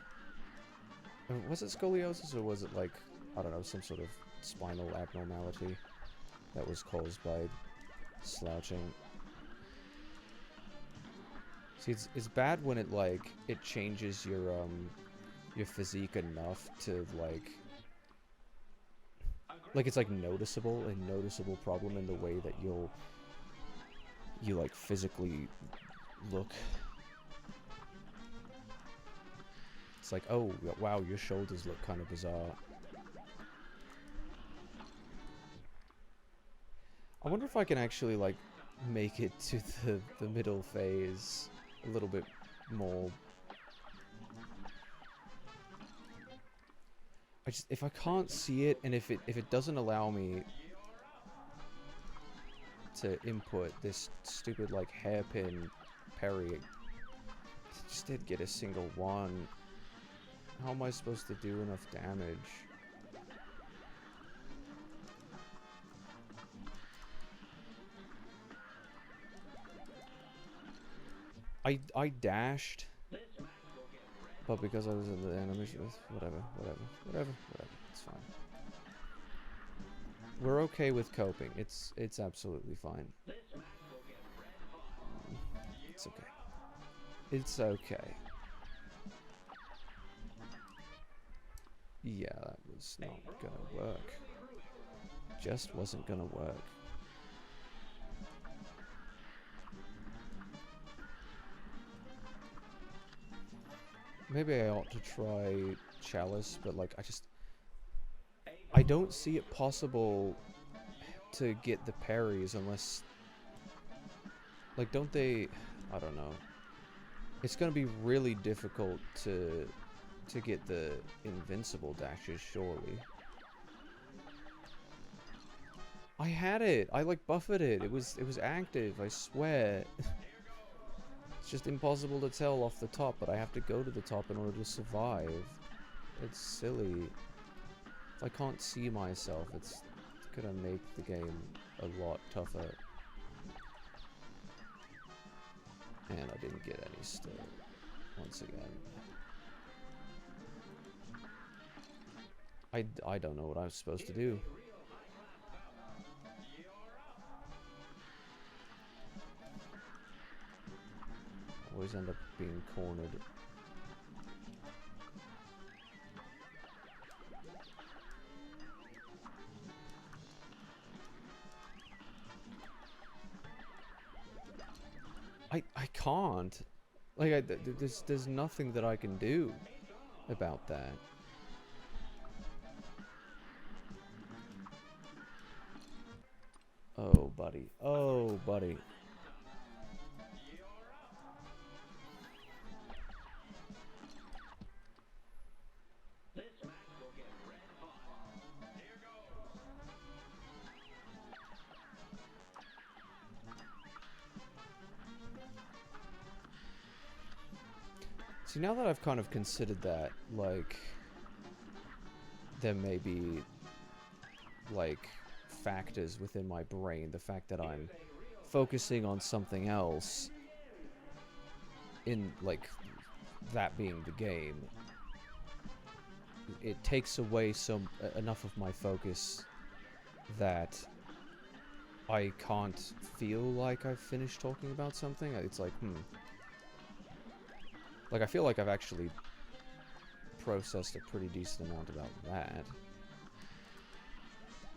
Was it scoliosis or was it like, I don't know, some sort of spinal abnormality that was caused by slouching? See, it's bad when it like it changes your physique enough to like it's like a noticeable problem in the way that you like physically look. It's like, oh wow, your shoulders look kind of bizarre. I wonder if I can actually like make it to the middle phase a little bit more. If I can't see it, and if it doesn't allow me to input this stupid like hairpin parry, I just did get a single one. How am I supposed to do enough damage? I dashed But because I was in the animation, whatever. It's fine. We're okay with coping. It's absolutely fine. It's okay. It's okay. Yeah, that was not gonna work. Just wasn't gonna work. Maybe I ought to try Chalice, but like I don't see it possible to get the parries unless, like, don't they, I don't know. It's gonna be really difficult to get the invincible dashes, surely. I had it. I like buffered it. It was active, I swear. It's just impossible to tell off the top, but I have to go to the top in order to survive. It's silly. If I can't see myself, it's gonna make the game a lot tougher. And I didn't get any still, once again. I don't know what I was supposed to do. Always end up being cornered. I can't. Like, there's nothing that I can do about that. Oh, buddy. Oh, buddy. See, now that I've kind of considered that, like, there may be, like, factors within my brain, the fact that I'm focusing on something else in, like, that being the game, it takes away enough of my focus that I can't feel like I've finished talking about something. It's like, Like, I feel like I've actually processed a pretty decent amount about that.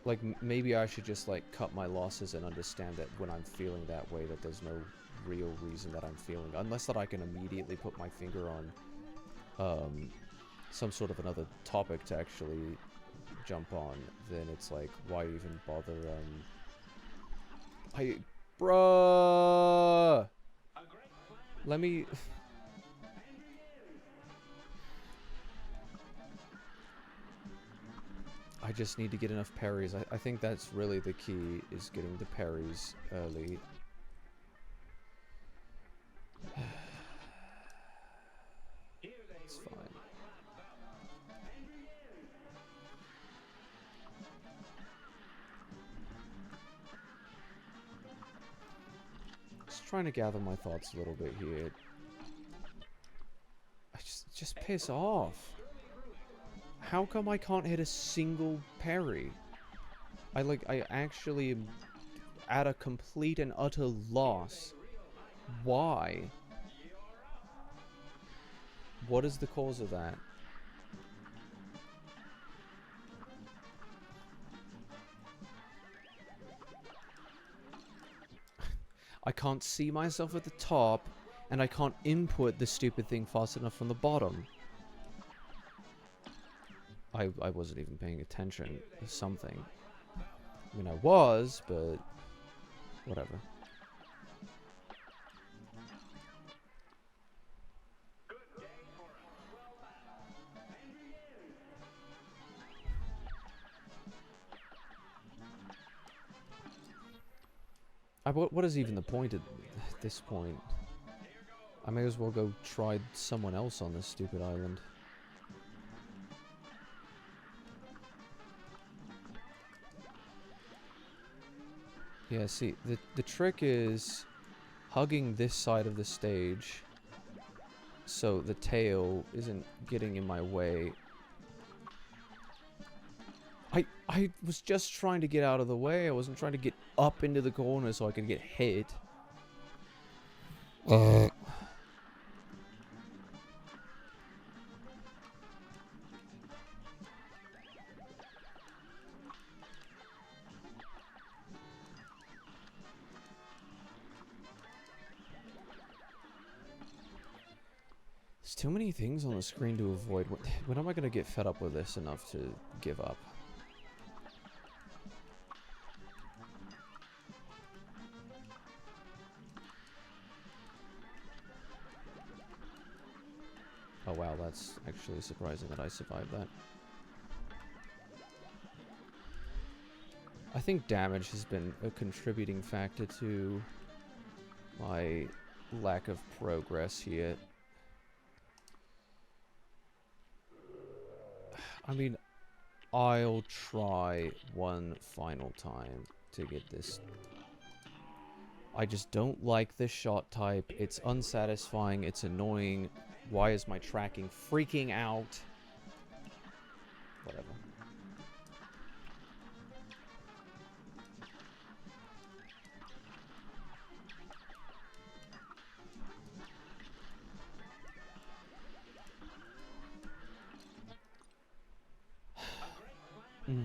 Like, maybe I should just, like, cut my losses and understand that when I'm feeling that way, that there's no real reason that I'm feeling. Unless that I can immediately put my finger on, some sort of another topic to actually jump on, then it's like, why even bother, Bruh! Let me... I just need to get enough parries. I think that's really the key, is getting the parries early. It's fine. Just trying to gather my thoughts a little bit here. Just piss off. How come I can't hit a single parry? I actually am at a complete and utter loss. Why? What is the cause of that? I can't see myself at the top, and I can't input the stupid thing fast enough from the bottom. I wasn't even paying attention to something. I mean, I was, but whatever. What is even the point at this point? I may as well go try someone else on this stupid island. Yeah, see, the trick is hugging this side of the stage so the tail isn't getting in my way. I was just trying to get out of the way. I wasn't trying to get up into the corner so I could get hit. There's too many things on the screen to avoid. When am I going to get fed up with this enough to give up? Oh wow, that's actually surprising that I survived that. I think damage has been a contributing factor to my lack of progress here. I mean, I'll try one final time to get this. I just don't like this shot type. It's unsatisfying. It's annoying. Why is my tracking freaking out? Whatever. Mm.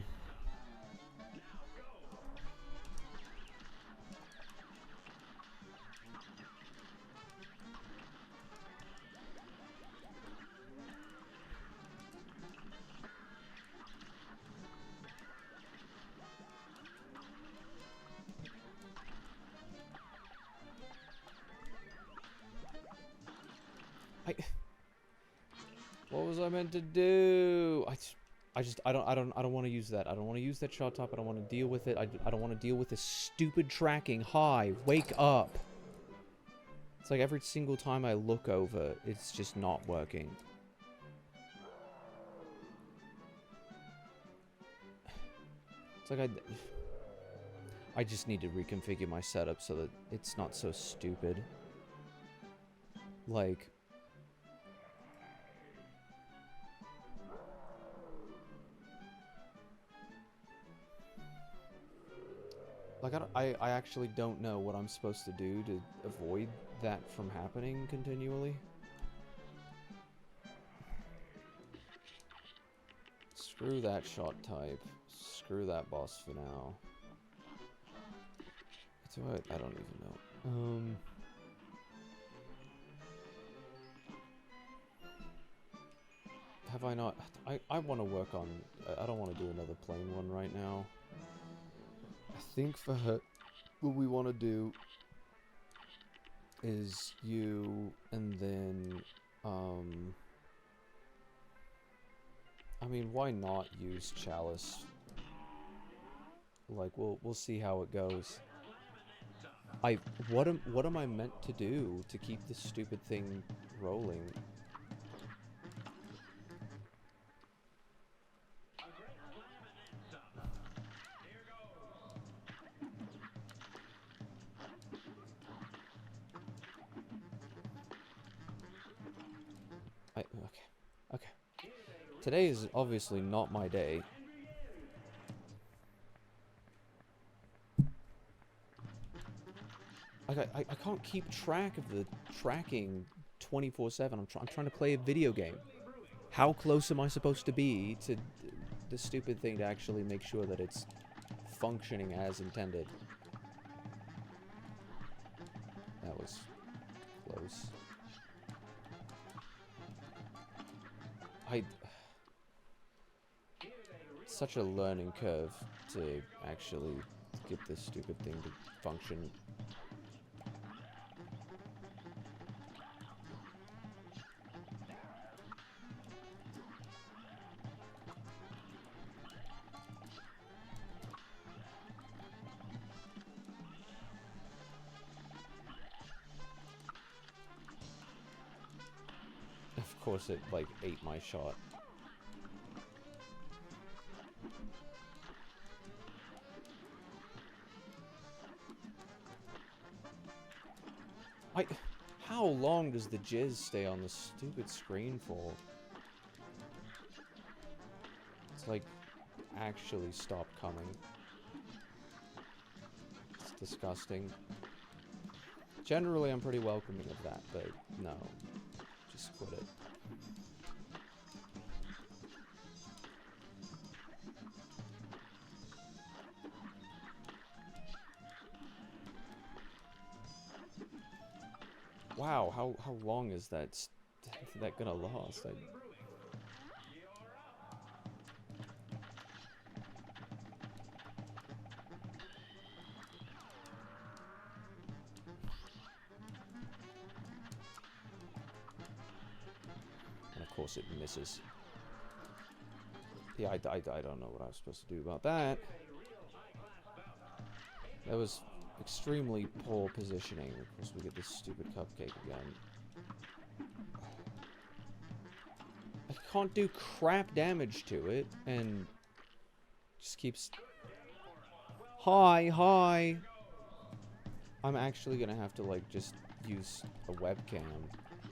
What was I meant to do? I don't want to use that. I don't want to use that shot top. I don't want to deal with it. I don't want to deal with this stupid tracking. Hi, wake up. It's like every single time I look over, it's just not working. It's like I just need to reconfigure my setup so that it's not so stupid. Like, I actually don't know what I'm supposed to do to avoid that from happening continually. Screw that shot type. Screw that boss for now. I don't even know. Have I not? I want to work on. I don't want to do another plain one right now. I think for her, what we want to do is you and then, I mean, why not use Chalice? Like, we'll see how it goes. What am I meant to do to keep this stupid thing rolling? Okay. Today is obviously not my day. Like, I can't keep track of the tracking 24/7. I'm trying to play a video game. How close am I supposed to be to the stupid thing to actually make sure that it's functioning as intended? That was close. It's such a learning curve to actually get this stupid thing to function. Of course it, like, ate my shot. How long does the jizz stay on the stupid screen for? It's like, actually stop coming. It's disgusting. Generally, I'm pretty welcoming of that, but no. Just quit it. Wow, how long is that gonna last? And of course it misses. Yeah, I don't know what I was supposed to do about that. That was extremely poor positioning. Of course we get this stupid cupcake again. I can't do crap damage to it, and just keeps... Hi! I'm actually gonna have to, like, just use a webcam.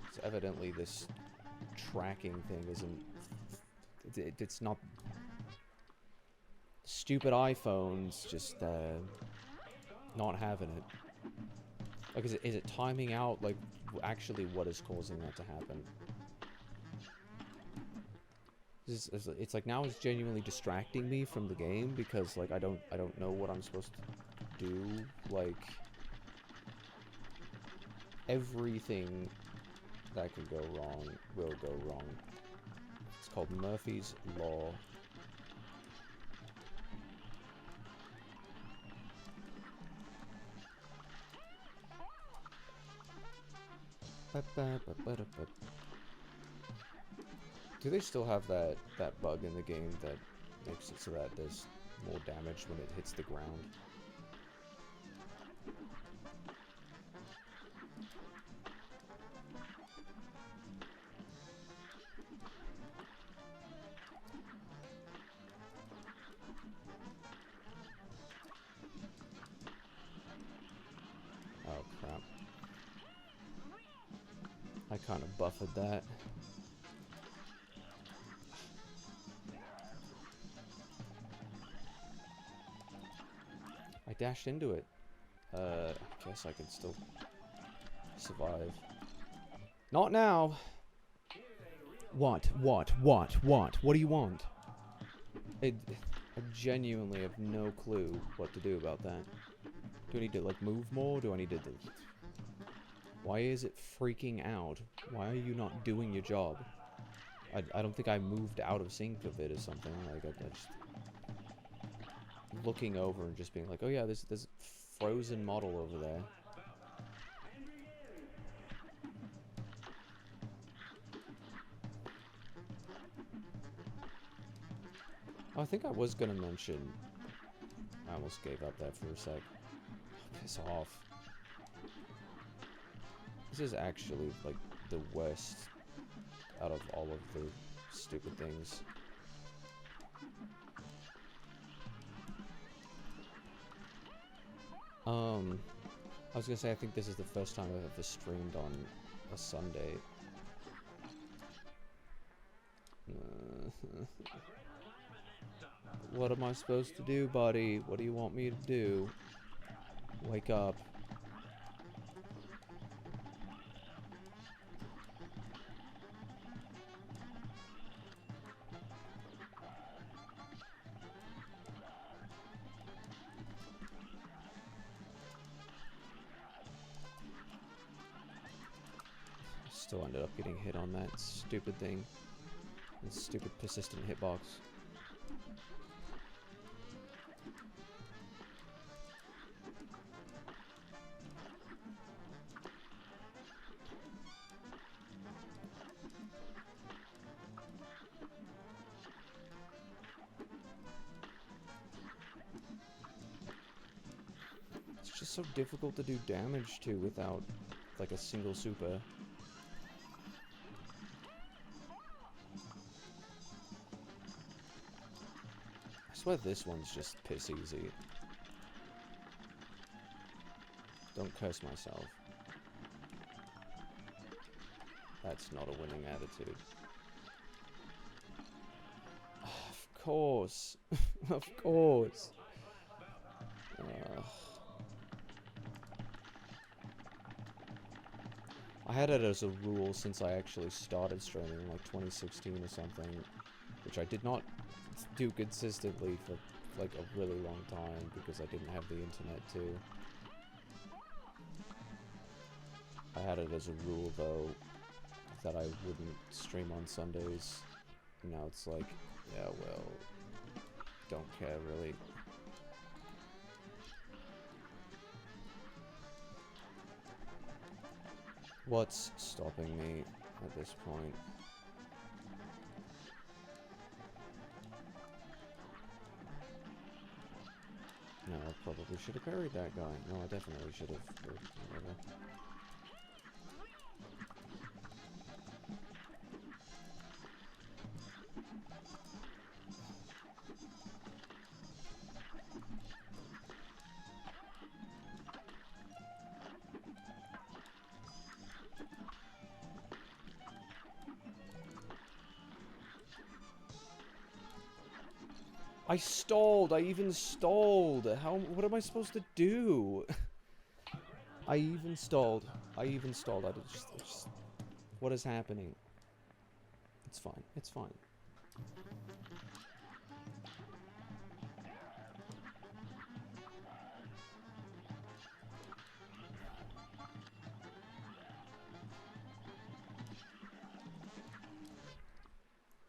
Because evidently this tracking thing isn't... It's not... Stupid iPhones just, not having it. Like, is it timing out, like, actually what is causing that to happen? It's like now it's genuinely distracting me from the game because like I don't know what I'm supposed to do. Like everything that can go wrong will go wrong. It's called Murphy's Law. Do they still have that bug in the game that makes it so that there's more damage when it hits the ground? Oh crap. I kind of buffered that. I dashed into it. I guess I can still survive. Not now! What? What do you want? I genuinely have no clue what to do about that. Do I need to, like, move more? Do I need to... Why is it freaking out? Why are you not doing your job? I don't think I moved out of sync of it or something. Like, I just... Looking over and just being like, oh yeah, there's frozen model over there. Oh, I think I was gonna mention... I almost gave up that for a sec. Piss off. This is actually, like, the worst out of all of the stupid things. I was gonna say, I think this is the first time I've ever streamed on a Sunday. What am I supposed to do, buddy? What do you want me to do? Wake up. Still ended up getting hit on that stupid thing. That stupid persistent hitbox. It's just so difficult to do damage to without, like, a single super. I swear this one's just piss easy. Don't curse myself. That's not a winning attitude. Of course. Of course. I had it as a rule since I actually started streaming in like 2016 or something, which I did not do consistently for like a really long time because I didn't have the internet too. I had it as a rule though that I wouldn't stream on Sundays. Now it's like, yeah, well, don't care really. What's stopping me at this point? No, I probably should have buried that guy. No, I definitely should have. Whatever. I stalled! I even stalled! How? What am I supposed to do? I even stalled. I just... What is happening? It's fine. It's fine.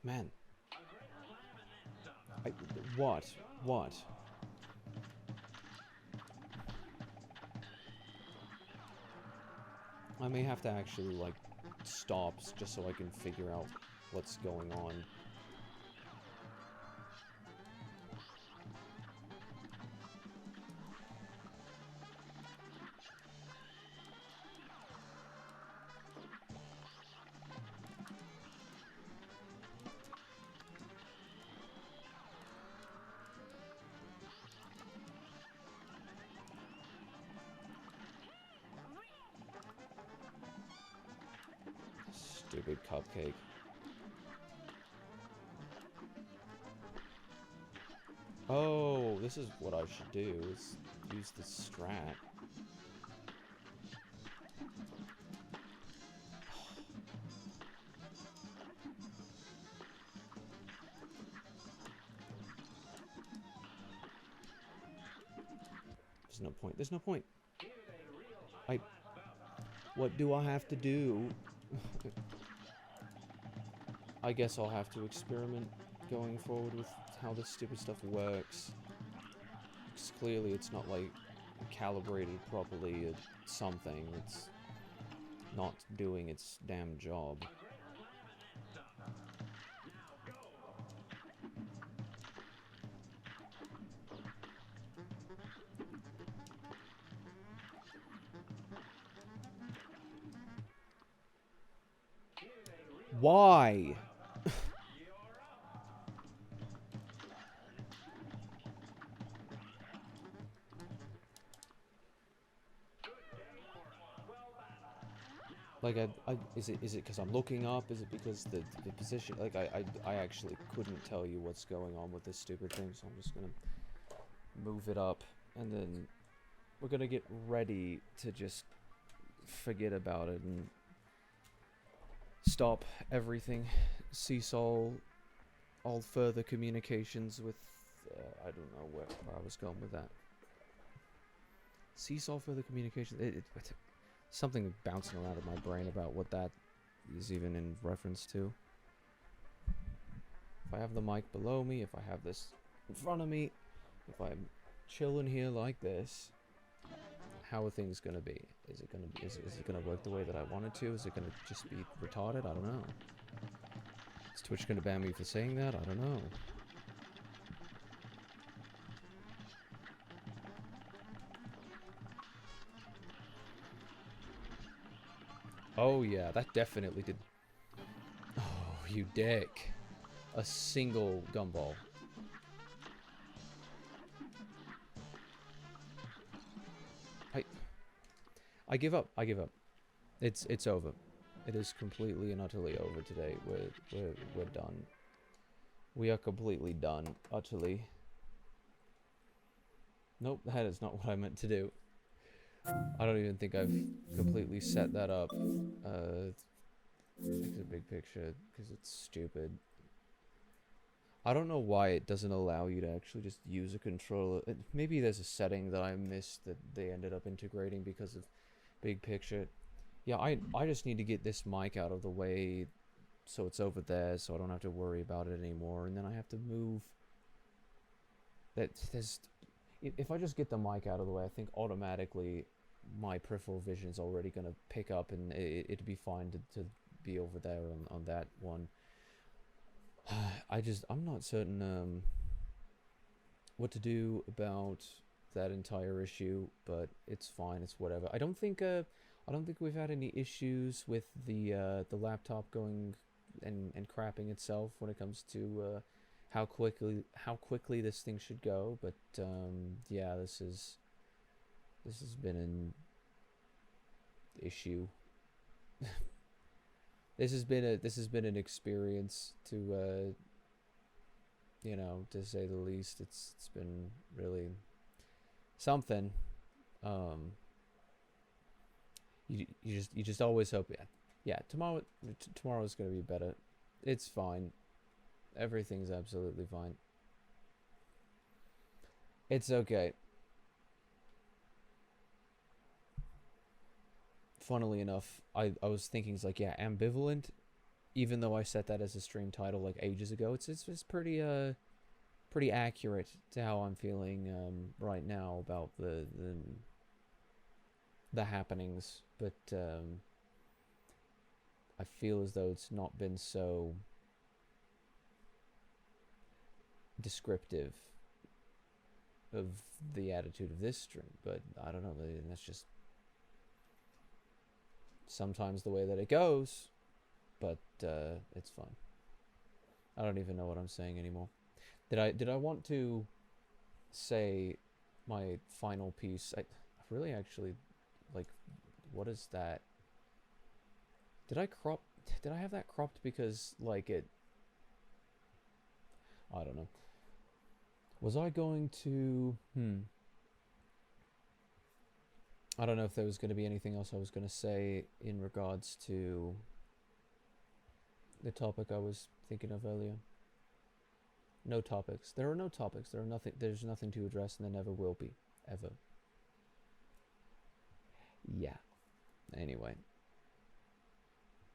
Man. What? What? I may have to actually, like, stop just so I can figure out what's going on. Stupid cupcake. Oh, this is what I should do, is use the strat. There's no point. There's no point. What do I have to do? I guess I'll have to experiment going forward with how this stupid stuff works. Because clearly it's not, like, calibrated properly at something. It's not doing its damn job. Why? Like, is it because I'm looking up? Is it because the position? Like, I actually couldn't tell you what's going on with this stupid thing, so I'm just gonna move it up, and then we're gonna get ready to just forget about it and stop everything. Cease all further communications with. I don't know where I was going with that. Cease all further communications. Something bouncing around in my brain about what that is even in reference to. If I have the mic below me, if I have this in front of me, if I'm chilling here like this, how are things gonna be? Is it gonna work the way that I want it to? Is it gonna just be retarded? I don't know. Is Twitch gonna ban me for saying that? I don't know. Oh yeah, that definitely did. Oh, you dick. A single gumball. I give up. I give up. It's over. It is completely and utterly over today. We're done. We are completely done. Utterly. Nope, that is not what I meant to do. I don't even think I've completely set that up. Make a big picture, because it's stupid. I don't know why it doesn't allow you to actually just use a controller. Maybe there's a setting that I missed that they ended up integrating because of big picture. Yeah, I just need to get this mic out of the way so it's over there so I don't have to worry about it anymore. And then I have to move. If I just get the mic out of the way, I think automatically my peripheral vision is already going to pick up and it'd be fine to be over there on that one. I'm not certain what to do about that entire issue, but it's fine, it's whatever. I don't think we've had any issues with the laptop going and crapping itself when it comes to how quickly this thing should go, but yeah, this has been an issue. This has been an experience to you know, to say the least. It's been really something. You just always hope. Yeah, tomorrow's gonna be better. It's fine. Everything's absolutely fine. It's okay. Funnily enough, I was thinking, it's like, yeah, ambivalent, even though I set that as a stream title like ages ago, it's pretty pretty accurate to how I'm feeling right now about the happenings, but I feel as though it's not been so descriptive of the attitude of this stream, but I don't know, that's just sometimes the way that it goes, but it's fine. I don't even know what I'm saying anymore. Did I want to say my final piece? I really actually, like, what is that? Did I have that cropped because, like, I don't know. Was I going to I don't know if there was going to be anything else I was going to say in regards to the topic I was thinking of earlier. No topics. There are no topics. There's nothing to address, and there never will be. Ever. Yeah. Anyway.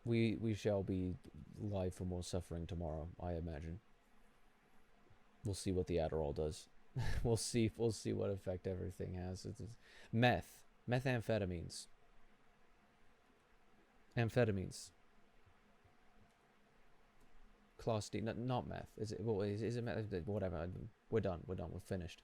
We shall be live for more suffering tomorrow, I imagine. We'll see what the Adderall does. We'll see what effect everything has. It's methamphetamines. Amphetamines. Class D, not meth. Is it? Well, is it meth? Whatever. We're done. We're finished.